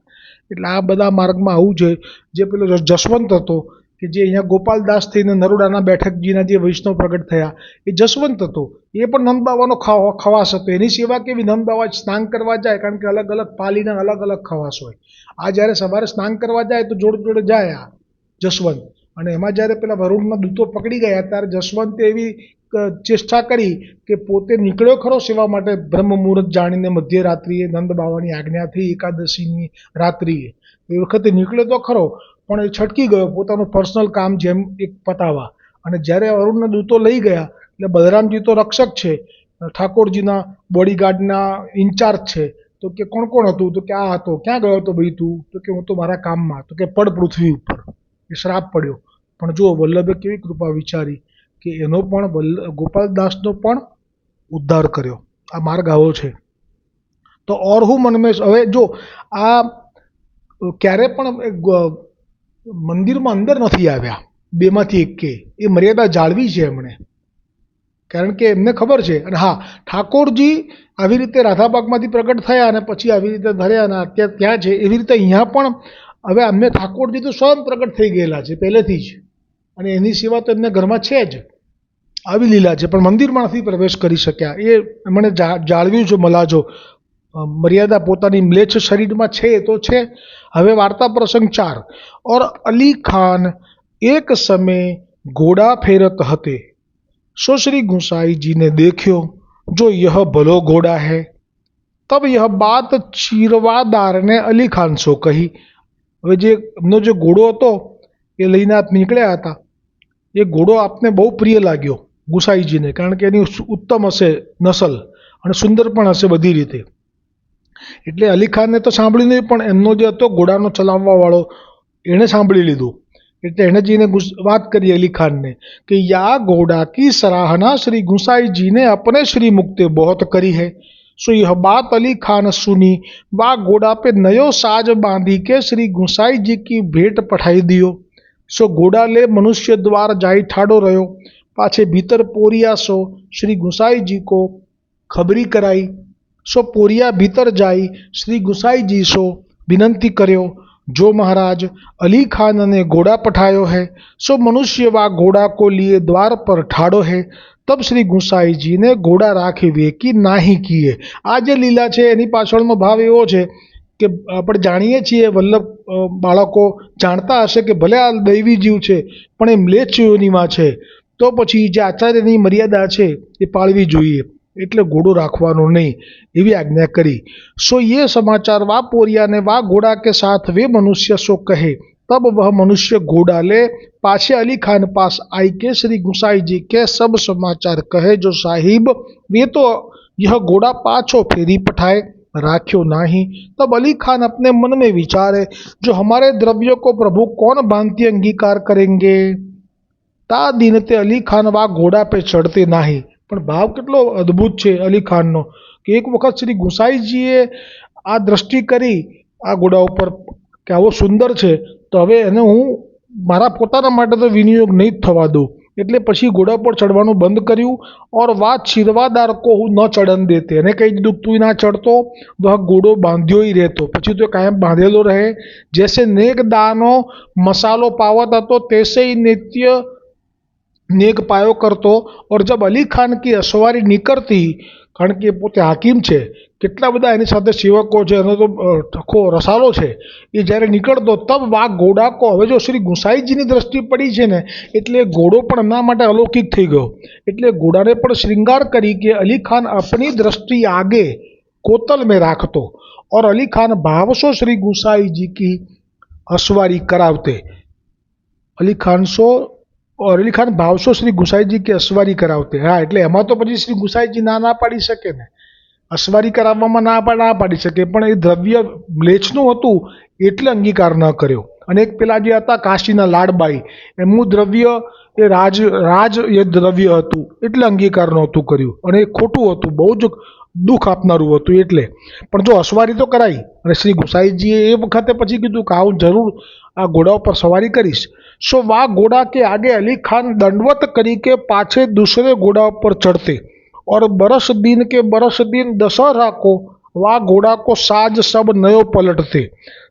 એટલે આ બધા માર્ગમાં આવું છે. જે પેલો જસવંત હતો કે જે અહીંયા ગોપાલદાસ થઈને નરોડાના બેઠકજીના જે વૈષ્ણવ પ્રગટ થયા, એ જસવંત હતો, એ પણ નંદબાવાનો ખવાસ હતો. એની સેવા કેવી, નંદબાવા સ્નાન કરવા જાય, કારણ કે અલગ અલગ પાલીના અલગ અલગ ખવાસ હોય. આ જ્યારે સવારે સ્નાન કરવા જાય તો જોડે જોડે જાય આ જસવંત, અને એમાં જ્યારે પેલા વરુણના દૂતો પકડી ગયા ત્યારે જસવંતે એવી ચેષ્ટા કરી કે પોતે નીકળ્યો ખરો સેવા માટે બ્રહ્મ મુહૂર્ત જાણીને મધ્યરાત્રિએ નંદ બાવાની આજ્ઞાથી એકાદશીની રાત્રિએ, એ વખતે નીકળ્યો તો ખરો, પણ એ છટકી ગયો પોતાનું પર્સનલ કામ જેમ એક પતાવા. અને જ્યારે વરુણના દૂતો લઈ ગયા એટલે બલરામજી તો રક્ષક છે, ઠાકોરજીના બોડીગાર્ડના ઇન્ચાર્જ છે, તો કે કોણ કોણ હતું, તો કે આ હતો. ક્યાં ગયો હતો ભાઈ તું, તો કે હું તો મારા કામમાં, તો કે પડ પૃથ્વી ઉપર. એ શ્રાપ પડ્યો. પણ જુઓ વલ્લભે કેવી કૃપા વિચારી કે એનો પણ ગોપાલદાસનો પણ ઉદ્ધાર કર્યો. આ માર્ગ આવો છે. તો ઓર હું મનમેશ, હવે જો આ ક્યારે પણ મંદિરમાં અંદર નથી આવ્યા, બેમાંથી એક કે, એ મર્યાદા જાળવી છે એમણે, કારણ કે એમને ખબર છે. અને હા, ઠાકોરજી આવી રીતે રાધાબાગમાંથી પ્રગટ થયા અને પછી આવી રીતે ધર્યા અને અત્યારે ત્યાં છે, એવી રીતે અહીંયા પણ હવે અમને ઠાકોરજી તો સ્વયં પ્રગટ થઈ ગયેલા છે પહેલેથી જ, અને એની સેવા તો એમને ઘરમાં છે જ, આવી લીલા છે, પણ મંદિરમાં નથી પ્રવેશ કરી શક્યા. એ એમણે જાળવ્યું છે મલાજો, મર્યાદા પોતાની મ્લેચ્છ શરીરમાં છે તો છે. હવે વાર્તા પ્રસંગ 4. और अली खान एक समय घोड़ा फेरत हते, सो श्री गुसाई जी ने देखो जो यह भलो घोड़ा है, तब यह बात चीरवादार ने अली खान सो कही. હવે જે એમનો જે ઘોડો હતો એ લઈને આપ નીકળ્યા હતા, એ ઘોડો આપને બહુ પ્રિય લાગ્યો ગુસાઈજીને, કારણ કે એની ઉત્તમ હશે નસલ અને સુંદર પણ હશે બધી રીતે. એટલે અલી ખાનને તો સાંભળ્યું નહીં, પણ એમનો જે હતો ઘોડાનો ચલાવવા વાળો એણે સાંભળી લીધું. એટલે એણે જઈને વાત કરી અલી ખાનને કે યા घोड़ा की सराहना श्री गुसाई जी ने अपने श्री मुक्ते बहुत करी है. सो यह बात अली खान सुनी, वा घोड़ा पे नयो साज बांधी के श्री गुसाई जी की भेंट पठाई दियो. સો ઘોડા લે મનુષ્ય દ્વાર જાય ઠાડો રહ્યો, પાછે ભીતર પોરિયા સો શ્રી ગુસાઈજી કો ખબરી કરાઈ. સો પોરિયા ભીતર જાય શ્રી ગુસાઈજી સો વિનંતી કર્યો, जो महाराज अली खान ने घोड़ा पठायो है, सो मनुष्य वा घोड़ा को लिए द्वार पर ठाड़ो है. तब श्री गुसाई जी ने घोड़ा राखी वेकी नाही किए. આ જે લીલા છે એની પાછળનો ભાવ એવો છે કે આપણે જાણીએ છીએ, વલ્લભ બાળકો જાણતા હશે કે ભલે આ દૈવી જીવ છે પણ એ મ્લેચ્છ યોનિમાં છે, તો પછી જે આચાર્યની મર્યાદા છે એ પાળવી જોઈએ, એટલે ઘોડો રાખવાનો નહીં એવી આજ્ઞા કરી. सो ये समाचार वा पोरिया ने वा घोड़ा के साथ वे मनुष्य सो कहे, तब वह मनुष्य घोड़ा ले पाछे अली खान पास आई के श्री गुसाई जी के सब समाचार कहे, जो साहिब वे तो यह घोड़ा पाछो फेरी पठाए, राख्यो नाही. तब अली खान अपने मन में विचारे, जो हमारे द्रव्यों को प्रभु कौन भांति अंगीकार करेंगे. ता दिन ते अली खान वा घोड़ा पे चढ़ते नाही. પણ ભાવ કેટલો અદ્ભુત છે અલી ખાનનો કે એક વખત શ્રી ગુસાઈજીએ આ દ્રષ્ટિ કરી આ ઘોડા ઉપર કે આવો સુંદર છે, તો હવે એને હું મારા પોતાના માટે તો વિનિયોગ નહીં જ થવા દઉં, એટલે પછી ઘોડા પર ચડવાનું બંધ કર્યું. ઓર વાત શિરવાદાર કો હું ન ચડન દેતે, એને કહી દીધું તું ના ચડતો, વહ ઘોડો બાંધ્યો ही રહેતો, પછી તો કાયમ બાંધેલો રહે. જૈસે નેક દાનો મસાલો પાવત હતો તૈસે ही नित्य नेक पायो करतो. और जब अली खान की असवारी નીકળતી, કારણ કે પોતે હાકીમ છે, કેટલા બધા એની સાથે સેવકો છે, એનો તો આખો રસાલો છે, એ જ્યારે નીકળતો તબ વા ઘોડા કો, હવે જો શ્રી ગુસાઈજીની દ્રષ્ટિ પડી છે ને એટલે ઘોડો પણ એમના માટે અલૌકિક થઈ ગયો. એટલે ઘોડાને પણ શ્રૃંગાર કરી કે અલી ખાન अपनी दृष्टि आगे कोतल में રાખતો और अली खान भावसो श्री गुसाई जी की असवारी करावते. अली खान सो और अली खान भावसो श्री गुसाईजी की असवारी करावते. હા, એટલે એમાં તો પછી શ્રી ગુસાઈજી ના પાડી શકે ને, અસવારી કરાવવામાં ના પાડી શકે, પણ એ દ્રવ્ય મ્લેચ્છનું હતું એટલે અંગીકાર ન કર્યો. અને એક પેલા જે હતા કાશીના લાડબાઈ, એમનું દ્રવ્ય એ રાજ એ દ્રવ્ય હતું એટલે અંગીકાર નહોતું કર્યું, અને એ ખોટું હતું, બહુ જ દુઃખ આપનારું હતું. એટલે પણ જો અસવારી તો કરાઈ, અને શ્રી ગુસાઈજીએ એ વખતે પછી કીધું કે હું જરૂર આ ઘોડા ઉપર સવારી કરીશ. सो वह घोड़ा के आगे अली खान दंडवत करी के पाछे दूसरे घोड़ा पर चढ़ते और बरस दिन के बरस दिन दशहरा को वह घोड़ा को साज सब नयो पलटते.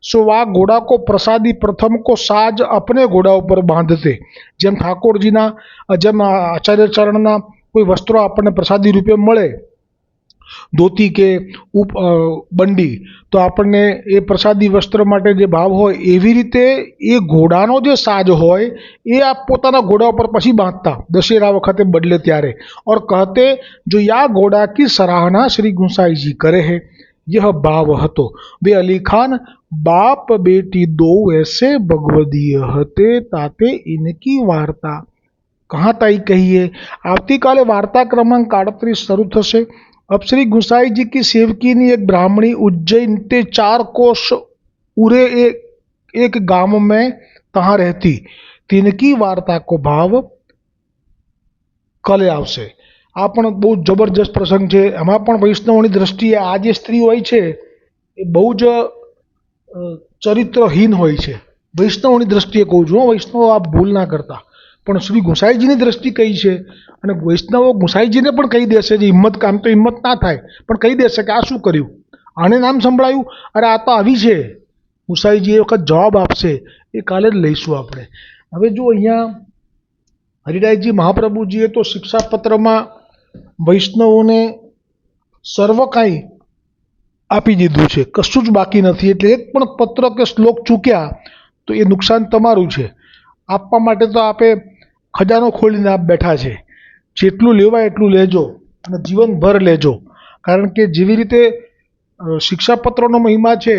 सो वह घोड़ा को प्रसादी प्रथम को साज अपने घोड़ा ઉપર બાંધતે. જેમ ઠાકોરજીના જેમ આચાર્ય ચરણના કોઈ વસ્ત્રો આપણને પ્રસાદી રૂપે મળે, ધોતી કે બંડી, તો આપણને એ પ્રસાદી વસ્ત્ર માટે જે ભાવ હોય એવી રીતે એ ઘોડાનો જે સાજ હોય એ આપ પોતાના ઘોડા ઉપર પછી બાંધતા દશેરા વખતે બદલે ત્યારે. ઓર કહતે જો યા ઘોડા કી સરાહના શ્રી ગુસાઈજી કરે હે, यह भाव હતો. वे अली खान बाप बेटी दो ऐसे भगवदीय हते ताते इनकी वार्ता कहाँ ताई कहिए. આવતીકાલે વાર્તા ક્રમાંક 38 શરૂ થશે. अब श्री गुसाई जी की सेवकीनी एक ब्राह्मणी उज्जैन ते 4 कोस उरे एक गांव में तहाँ रहती. तिनकी वार्ता को भाव कले आवશે. આ પણ બહુ જબરજસ્ત પ્રસંગ છે. એમાં પણ વૈષ્ણવોની દ્રષ્ટિએ આ જે સ્ત્રી હોય છે એ બહુ જ ચરિત્રહીન હોય છે. વૈષ્ણવોની દ્રષ્ટિએ કહું છું, વૈષ્ણવો આ ભૂલ ના કરતા. પણ શ્રી ગુસાઈજીની દ્રષ્ટિ કઈ છે, અને વૈષ્ણવો ગુસાઈજીને પણ કહી દેશે, જે હિંમત કામ તો હિંમત ના થાય પણ કહી દેશે કે આ શું કર્યું, આને નામ સંભળાયું, અરે આ તો આવી છે. ગુસાઈજી એ વખત જવાબ આપશે, એ કાલે જ લઈશું આપણે. હવે જો અહીંયા હરિરાયજી મહાપ્રભુજીએ તો શિક્ષાપત્રમાં વૈષ્ણવોને સર્વ કાંઈ આપી દીધું છે, કશું જ બાકી નથી. એટલે એક પણ પત્ર કે શ્લોક ચૂક્યા તો એ નુકસાન તમારું છે. આપવા માટે તો આપે ખજાનો ખોલીને આપ બેઠા છે. જેટલું લેવાય એટલું લેજો અને જીવનભર લેજો. કારણ કે જેવી રીતે શિક્ષાપત્રનો મહિમા છે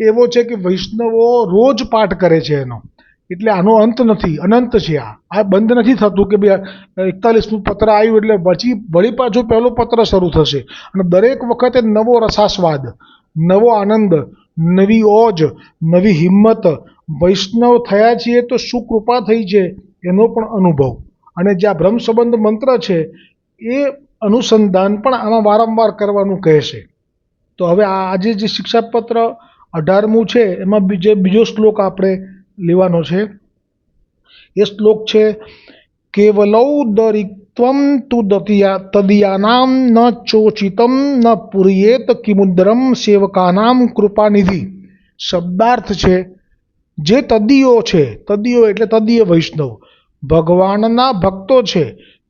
એવો છે કે વૈષ્ણવો રોજ પાઠ કરે છે એનો, એટલે આનો અંત નથી, અનંત છે. આ બંધ નથી થતું કે ભાઈ 41મું પત્ર આવ્યું એટલે પછી વળી પાછું પહેલું પત્ર શરૂ થશે. અને દરેક વખતે નવો રસાસ્વાદ, નવો આનંદ, નવી ઓજ, નવી હિંમત. વૈષ્ણવ થયા છીએ તો શું કૃપા થઈ છે એનો પણ અનુભવ. અને જે આ બ્રહ્મ સંબંધ મંત્ર છે એ અનુસંધાન પણ આમાં વારંવાર કરવાનું કહે છે. તો હવે આજે જે શિક્ષાપત્ર 18મું છે એમાં બીજો શ્લોક આપણે લેવાનો છે. એ શ્લોક છે કેવલૌદરિત્વમ તુ તદિયાનામ ન ચોચિતમ ન પુર્યેત કિમુદ્રમ સેવકાનામ કૃપાનિધિ. શબ્દાર્થ છે જે તદીયો છે, તદીયો એટલે તદીય વૈષ્ણવ, ભગવાનના ભક્તો છે,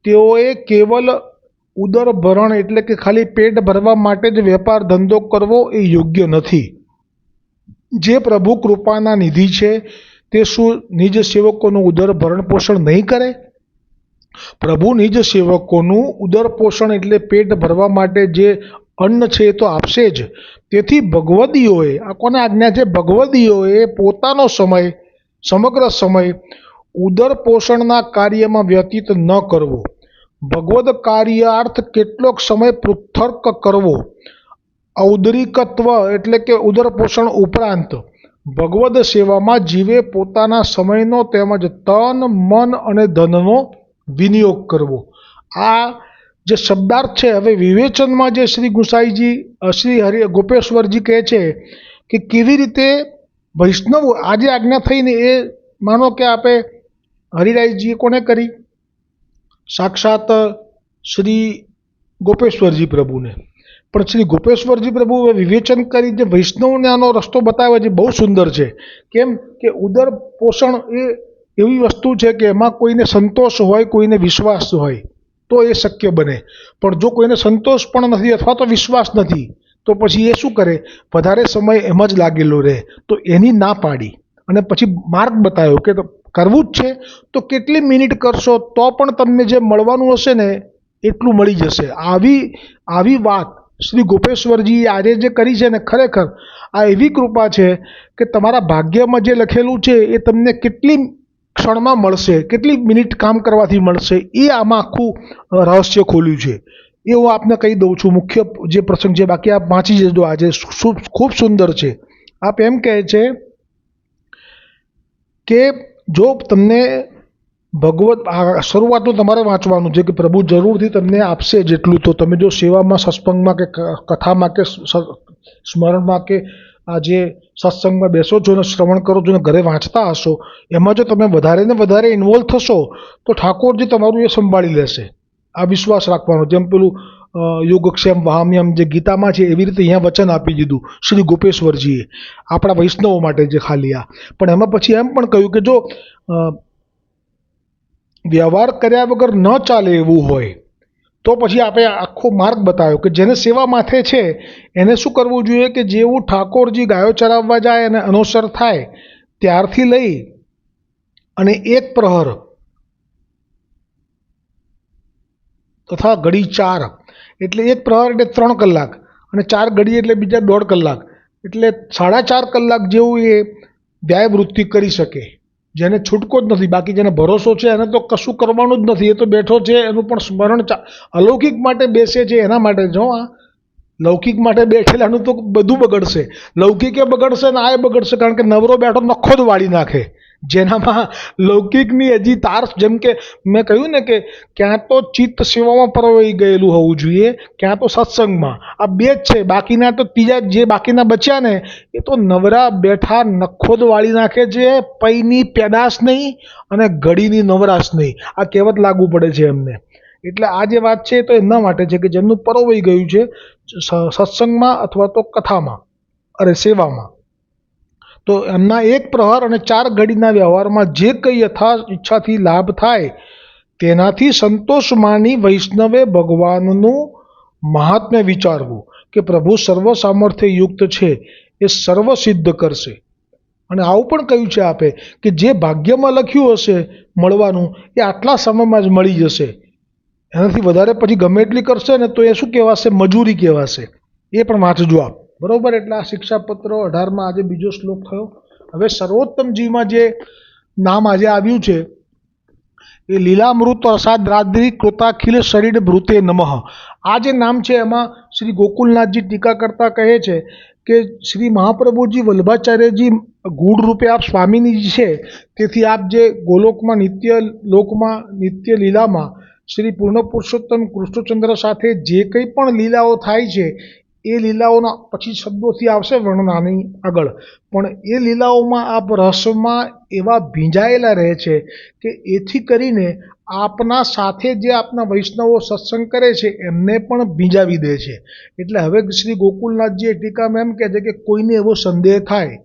તેઓએ કેવલ ઉદર ભરણ એટલે કે ખાલી પેટ ભરવા માટે જ વેપાર ધંધો કરવો એ યોગ્ય નથી. જે પ્રભુ કૃપાના નિધિ છે તે શું નિજ સેવકોનું ઉદર ભરણ પોષણ નહીં કરે? પ્રભુ નિજ સેવકોનું ઉદર પોષણ એટલે પેટ ભરવા માટે જે અન્ન છે એ તો આપશે જ. તેથી ભગવદીઓએ, આ કોને આજ્ઞા છે? ભગવદીઓએ પોતાનો સમય, સમગ્ર સમય ઉદર પોષણના કાર્યમાં વ્યતીત ન કરવો. ભગવદ કાર્યાર્થ કેટલોક સમય પૃથક કરવો. ઔદરિકત્વ એટલે કે ઉદર પોષણ ઉપરાંત ભગવદ સેવામાં જીવે પોતાના સમયનો તેમજ તન, મન અને ધનનો વિનિયોગ કરવો. આ જે શબ્દાર્થ છે હવે વિવેચનમાં જે શ્રી ગુસાઈજી શ્રી ગોપેશ્વરજી કહે છે કે કેવી રીતે વૈષ્ણવ આજે આજ્ઞા થઈને એ માનો કે આપે હરિરાયજીએ કોને કરી? સાક્ષાત શ્રી ગોપેશ્વરજી પ્રભુને. પણ શ્રી ગોપેશ્વરજી પ્રભુએ વિવેચન કરી જે વૈષ્ણવને આનો રસ્તો બતાવ્યો છે બહુ સુંદર છે. કેમ કે ઉદર પોષણ એ એવી વસ્તુ છે કે એમાં કોઈને સંતોષ હોય, કોઈને વિશ્વાસ હોય તો એ શક્ય બને. પણ જો કોઈને સંતોષ પણ નથી અથવા તો વિશ્વાસ નથી તો પછી એ શું કરે? વધારે સમય એમ જ લાગેલો રહે. તો એની ના પાડી અને પછી માર્ગ બતાવ્યો કે કરવું જ છે તો કેટલી મિનિટ કરશો તો પણ તમને જે મળવાનું હશે ને એટલું મળી જશે. આવી વાત શ્રી ગોપેશ્વરજી આજે જે કરી છે ને, ખરેખર આ એવી કૃપા છે કે તમારા ભાગ્યમાં જે લખેલું છે એ તમને કેટલી ક્ષણમાં મળશે, કેટલી મિનિટ કામ કરવાથી મળશે, એ આમાં આખું રહસ્ય ખોલ્યું છે. એ હું આપને કહી દઉં છું. મુખ્ય જે પ્રસંગ છે, બાકી આપ વાંચી જજો, આજે ખૂબ સુંદર છે. આપ એમ કહે છે કે જો તમને ભગવત શરૂઆતનું તમારે વાંચવાનું છે કે પ્રભુ જરૂરથી તમને આપશે જેટલું, તો તમે જો સેવામાં, સત્સંગમાં કે કથામાં કે સ્મરણમાં કે આ જે સત્સંગમાં બેસો છો ને શ્રવણ કરો છો ને ઘરે વાંચતા હશો, એમાં જો તમે વધારે ને વધારે ઇન્વોલ્વ થશો તો ઠાકોરજી તમારું એ સંભાળી લેશે. આ વિશ્વાસ રાખવાનો. જેમ પેલું યોગક્ષેમ વહામ્યમ જે ગીતામાં છે એવી રીતે અહીંયા વચન આપી દીધું શ્રી ગોપેશ્વરજીએ આપણા વૈષ્ણવો માટે જે ખાલી આ. પણ એમાં પછી એમ પણ કહ્યું કે જો વ્યવહાર કર્યા વગર ન ચાલે એવું હોય તો પછી આપણે આખો માર્ગ બતાવ્યો કે જેને સેવા માથે છે એને શું કરવું જોઈએ કે જેવું ઠાકોરજી ગાયો ચરાવવા જાય અને અનુસર થાય ત્યારથી લઈ અને 1 પ્રહર તથા ઘડી 4, એટલે 1 પ્રહર એટલે 3 કલાક અને 4 ઘડી એટલે બીજા 1.5 કલાક, એટલે 4.5 કલાક જેવું એ વ્યાયવૃત્તિ કરી શકે. જેને છૂટકો જ નથી, બાકી જેને ભરોસો છે એને તો કશું કરવાનું જ નથી, એ તો બેઠો છે, એનું પણ સ્મરણ અલૌકિક માટે બેસે છે એના માટે જો. આ લૌકિક માટે બેઠેલાનું તો બધું બગડશે, લૌકિકે બગડશે ને આ બગડશે, કારણ કે નવરો બેઠો નખો જ વાળી નાખે. જેનામાં લૌકિકની હજી તાર, જેમ કે મેં કહ્યું ને કે ક્યાં તો ચિત્ત સેવામાં પરવાઈ ગયેલું હોવું જોઈએ, ક્યાં તો સત્સંગમાં. આ બે જ છે. બાકીના તો ત્રીજા જે બાકીના બચ્યા ને એ તો નવરા બેઠા નખો જ વાળી નાખે છે. પૈની પેદાશ નહીં અને ઘડીની નવરાશ નહીં, આ કહેવત લાગુ પડે છે એમને. એટલે આ જે વાત છે તો એમના માટે છે કે જેમનું પરોવાઈ ગયું છે સત્સંગમાં અથવા તો કથામાં, સેવામાં, તો એમના 1 પ્રહર અને 4 ઘડીના વ્યવહારમાં જે કંઈ યથા ઈચ્છાથી લાભ થાય તેનાથી સંતોષ માની વૈષ્ણવે ભગવાનનું મહાત્મ્ય વિચારવું કે પ્રભુ સર્વ સામર્થ્ય યુક્ત છે, એ સર્વ સિદ્ધ કરશે. અને આવું પણ કહ્યું છે આપે કે જે ભાગ્યમાં લખ્યું હશે મળવાનું એ આટલા સમયમાં જ મળી જશે. એનાથી વધારે પછી ગમે એટલી કરશે ને તો એ શું કહેવાશે? મજૂરી કહેવાશે. એ પણ વાંચજો આપ. બરોબર. એટલે આ શિક્ષાપત્ર 18માં આજે બીજો શ્લોક થયો. હવે સર્વોત્તમજીમાં જે નામ આજે આવ્યું છે એ લીલામૃત રસાદ્રાદ્રી કૃતાખિલ શરીર ભૃતે નમઃ. આ જે નામ છે એમાં શ્રી ગોકુલનાથજી ટીકા કરતા કહે છે કે શ્રી મહાપ્રભુજી વલ્લભાચાર્યજી ગૂઢ રૂપે આપ સ્વામીની છે, તેથી આપ જે ગોલોકમાં નિત્ય લોકમાં નિત્ય લીલામાં શ્રી પૂર્ણ પુરુષોત્તમ કૃષ્ણચંદ્ર સાથે જે કંઈ પણ લીલાઓ થાય છે એ લીલાઓના પછી શબ્દોથી આવશે વર્ણન આની આગળ, પણ એ લીલાઓમાં આપ રસમાં એવા ભીંજાયેલા રહે છે કે એથી કરીને આપના સાથે જે આપના વૈષ્ણવો સત્સંગ કરે છે એમને પણ ભીંજાવી દે છે. એટલે હવે શ્રી ગોકુલનાથજી ટીકામાં એમ કહે છે કે કોઈને એવો સંદેહ થાય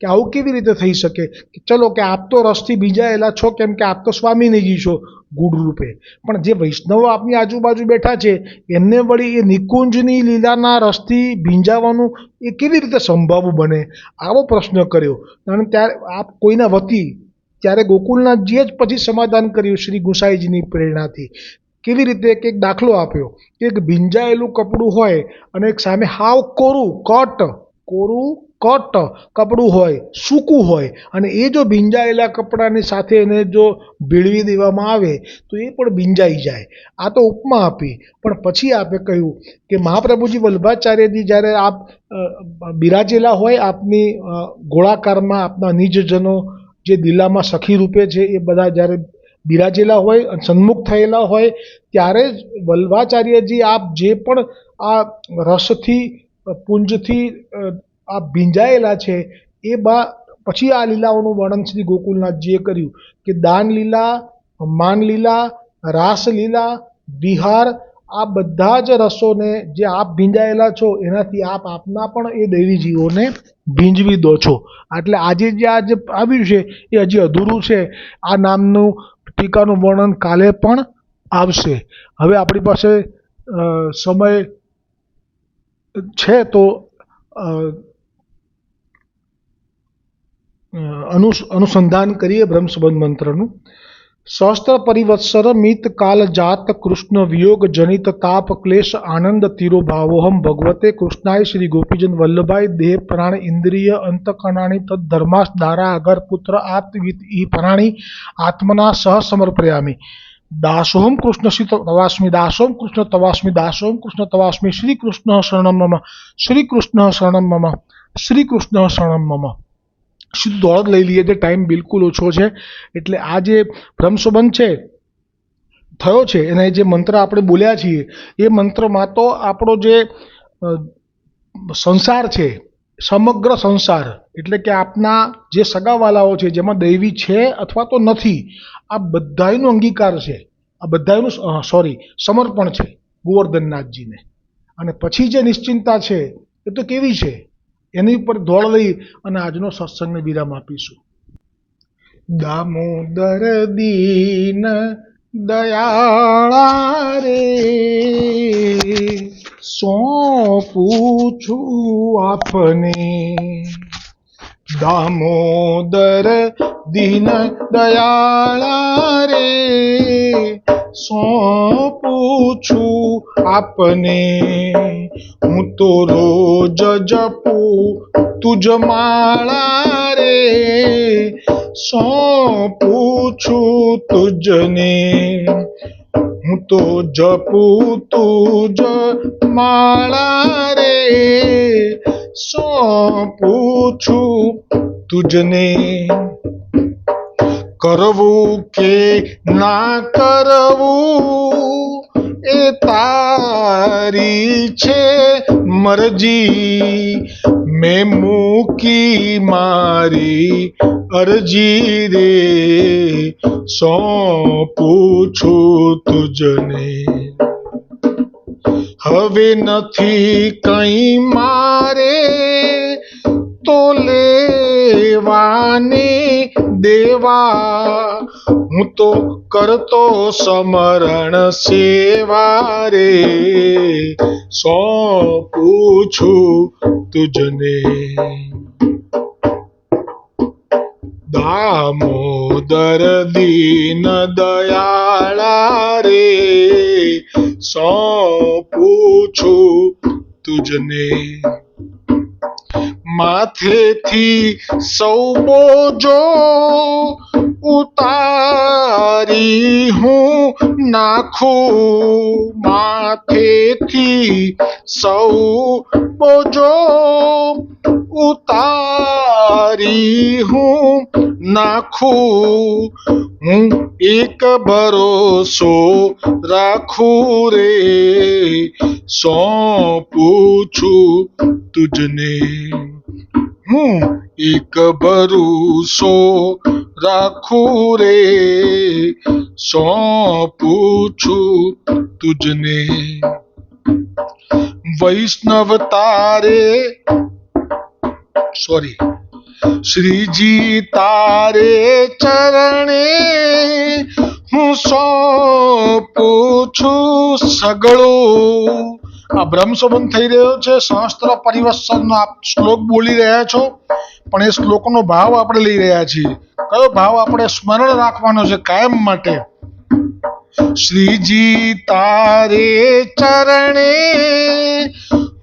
કે આવું કેવી રીતે થઈ શકે કે ચલો કે આપ તો રસથી ભીંજાયેલા છો, કેમ કે આપ તો સ્વામીજી છો ગૂઢ રૂપે, પણ જે વૈષ્ણવો આપની આજુબાજુ બેઠા છે એમને વળી એ નિકુંજની લીલાના રસથી ભીંજાવાનું એ કેવી રીતે સંભવ બને? આવો પ્રશ્ન કર્યો. અને ત્યારે આપ કોઈના વતી ત્યારે ગોકુલનાથજીએ જ પછી સમાધાન કર્યું શ્રી ગુસાઈજીની પ્રેરણાથી. કેવી રીતે? કે એક દાખલો આપ્યો કે એક ભીંજાયેલું કપડું હોય અને એક સામે હાવ કોરું કટ કપડું હોય, સૂકું હોય, અને એ જો ભીંજાયેલા કપડાની સાથે એને જો ભેળવી દેવામાં આવે તો એ પણ ભીંજાઈ જાય. આ તો ઉપમા આપી. પણ પછી આપે કહ્યું કે મહાપ્રભુજી વલ્લભાચાર્યજી જ્યારે આપ બિરાજેલા હોય આપની ગોળાકારમાં, આપના નિજજનો જે દિલામાં સખી રૂપે છે એ બધા જ્યારે બિરાજેલા હોય, સન્મુખ થયેલા હોય, ત્યારે જ વલ્ભાચાર્યજી આપ જે પણ આ રસથી પુંજથી આ ભીંજાયેલા છે એ પછી આ લીલાઓનું વર્ણન શ્રી ગોકુલનાથજીએ કર્યું કે દાન લીલા, માન લીલા, રાસ લીલા, વિહાર, આ બધા જ રસોને જે આપ ભીંજાયેલા છો એનાથી આપ આપના પણ એ દૈવી જીવોને ભીંજવી દો છો. એટલે આજે જે આવ્યું છે એ હજી અધૂરું છે. આ નામનું ટીકાનું વર્ણન કાલે પણ આવશે. હવે આપણી પાસે સમય છે તો અનુસંધાન કરીએ બ્રહ્મ સંબંધ મંત્રનું. સહસ્ત્ર પરિવત્સર મિત કાલ જાત કૃષ્ણ વિયોગ જનિત તાપ ક્લેશ આનંદ તીરો ભાવોહમ ભગવતે કૃષ્ણાય શ્રી ગોપીજન વલ્લભાઈ દેહ પ્રાણ ઇન્દ્રિય અંતકરણાની તદ ધર્માસ દારા અગર પુત્ર આપ્ત વિત ઈ પ્રાણી આત્મના સહ સમર્પયામી. દાસોહમ કૃષ્ણ શ્રી તવાસ્મી, દાસોહમ કૃષ્ણ તવાસ્મી, દાસોહમ કૃષ્ણ તવાસ્મી, શ્રી કૃષ્ણ શરણમ મમ, શ્રી કૃષ્ણ શરણમ મમ, શ્રી કૃષ્ણ શરણમ મમ. સીધું દોડ લઈ લઈએ તે ટાઈમ બિલકુલ ઓછો છે. એટલે આ જે બ્રહ્મસંબંધ છે થયો છે અને જે મંત્ર આપણે બોલ્યા છીએ એ મંત્રમાં તો આપણો જે સંસાર છે, સમગ્ર સંસાર એટલે કે આપના જે સગાવાલાઓ છે જેમાં દૈવી છે અથવા તો નથી, આ બધાયનો અંગીકાર છે, આ બધાયનું સમર્પણ છે ગોવર્ધનનાથજીને. અને પછી જે નિશ્ચિંતા છે એ તો કેવી છે એની ઉપર દોડ લઈ અને આજનો સત્સંગને વિરામ આપીશું. દામોદર દીન દયાળા રે, સોંપું છું આપને. દામોદર દીન દયાળા રે, સોંપું છું આપને. હું તો રોજ જપું તુજ માળા રે, સોંપું છું તુજને. હું તો જપું તુજ માળા રે, સોંપું છું તુજને. કરવું કે ના કરવું એ તારી છે મરજી, મેં મૂકી મારી અરજી રે, સોંપું છું તુજને. હવે નથી કંઈ મારે તો લેવાને દેવા, હું તો કરતો સમરણ સેવા રે, સોંપું છું તુજને. દામોદર દીન દયાળા રે, સોંપું છું તુજને. માથેથી સૌ બોજો ઉતારી હું નાખું, માથેથી સૌ બોજો ઉતારી હું નાખું. હું એક ભરોસો રાખું રે, સોંપું છું તુજને. હું એક ભરોસો રાખું રે, સોંપું છું તુજને. વૈષ્ણવ તારે શ્રીજી તારે ચરણે હું સોંપું છું સગળું. આ બ્રહ્મ સંબંધ થઈ રહ્યો છે. સહસ્ત્ર પરિવત્સરનો આપ શ્લોક બોલી રહ્યા છો, પણ એ શ્લોકનો ભાવ આપણે લઈ રહ્યા છીએ. કયો ભાવ આપણે સ્મરણ રાખવાનો છે કાયમ માટે? શ્રીજી તારે ચરણે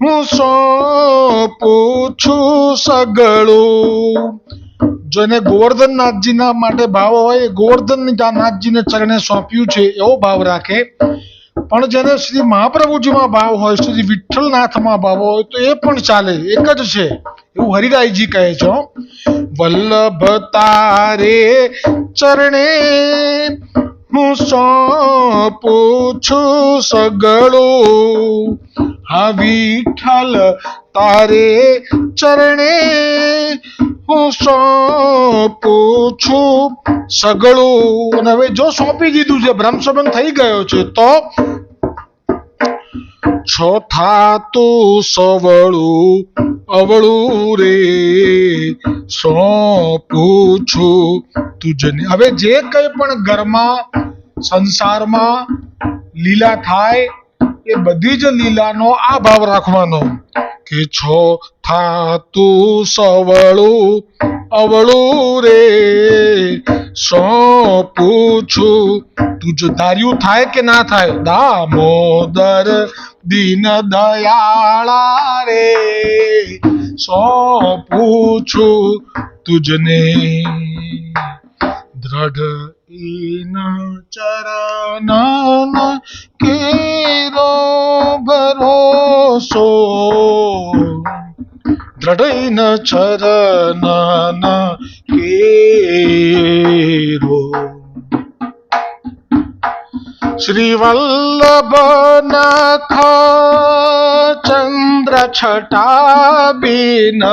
હું સોંપું છું સગળું. જેને ગોવર્ધનનાથજીના માટે ભાવ હોય એ ગોવર્ધનનાથજીને ચરણે સોંપ્યું છે એવો ભાવ રાખે. પણ જેને શ્રી મહાપ્રભુજીમાં ભાવ હોય, શ્રી વિઠ્ઠલનાથમાં ભાવ હોય તો એ પણ ચાલે, એક જ છે એવું હરિરાયજી કહે છે. વલ્લભ તારે ચરણે હું સોંપું છું સગળું હા વિઠ્ઠલ તારે ચરણે હું સોંપું છું સગળું. અને હવે જો સોંપી દીધું છે, બ્રહ્મ સંબંધ થઈ ગયો છે, તો છો થાતું સવળું અવળું રે સોંપું છું તુજને. હવે જે કંઈ પણ ઘરમાં સંસારમાં લીલા થાય એ બધી જ લીલાનો આ ભાવ રાખવાનો કે છો થાતું સવળું અવળું રે સોંપું છું તુજ. ધાર્યું થાય કે ના થાય? દામોદર દીન દયાળા રે સોંપું છું તુજને. દ્રઢ ઈન ચરણ કેરો ભરોસો દ્રઢ ચરણ કેરો. શ્રી વલ્લભ નખ ચંદ્ર છટા બીન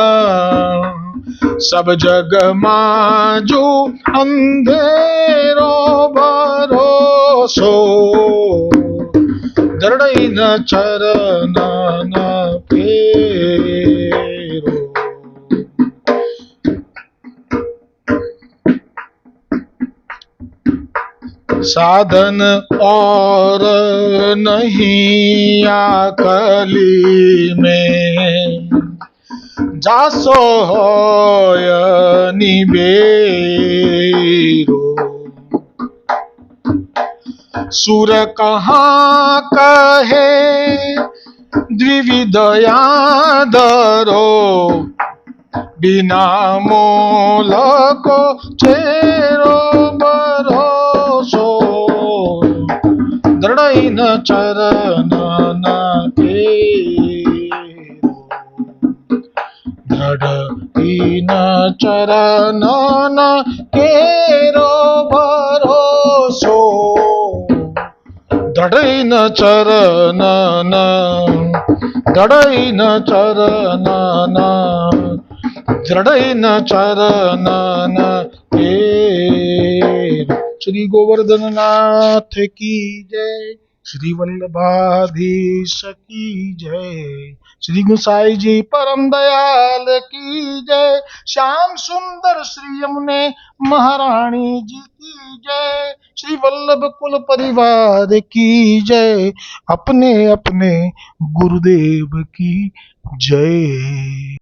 સબ જગમાં જો અંધેરો ભરોસો દ્રઢ ચરણ કેરો. साधन और नहीं आकली में जासो होय निबेरो सुर कहाँ कहे द्विविधया दरो बिना मोल को चेरो भरोસો દ્રઢ ચરણ કેરો. દ્રઢ ચરણ કેરો ભરોસો દ્રઢ ચરણ દ્રઢ ચરણ દ્રઢ ચરણ કેરો. શ્રી ગોવર્ધનનાથ કી જય, શ્રી વલ્લભાધીશ કી જય, શ્રી ગુસાઈજી પરમ દયાલ કી જય, श्याम सुंदर श्री यमुने महारानी जी की जय, श्री वल्लभ कुल परिवार की जय, अपने अपने गुरुदेव की जय.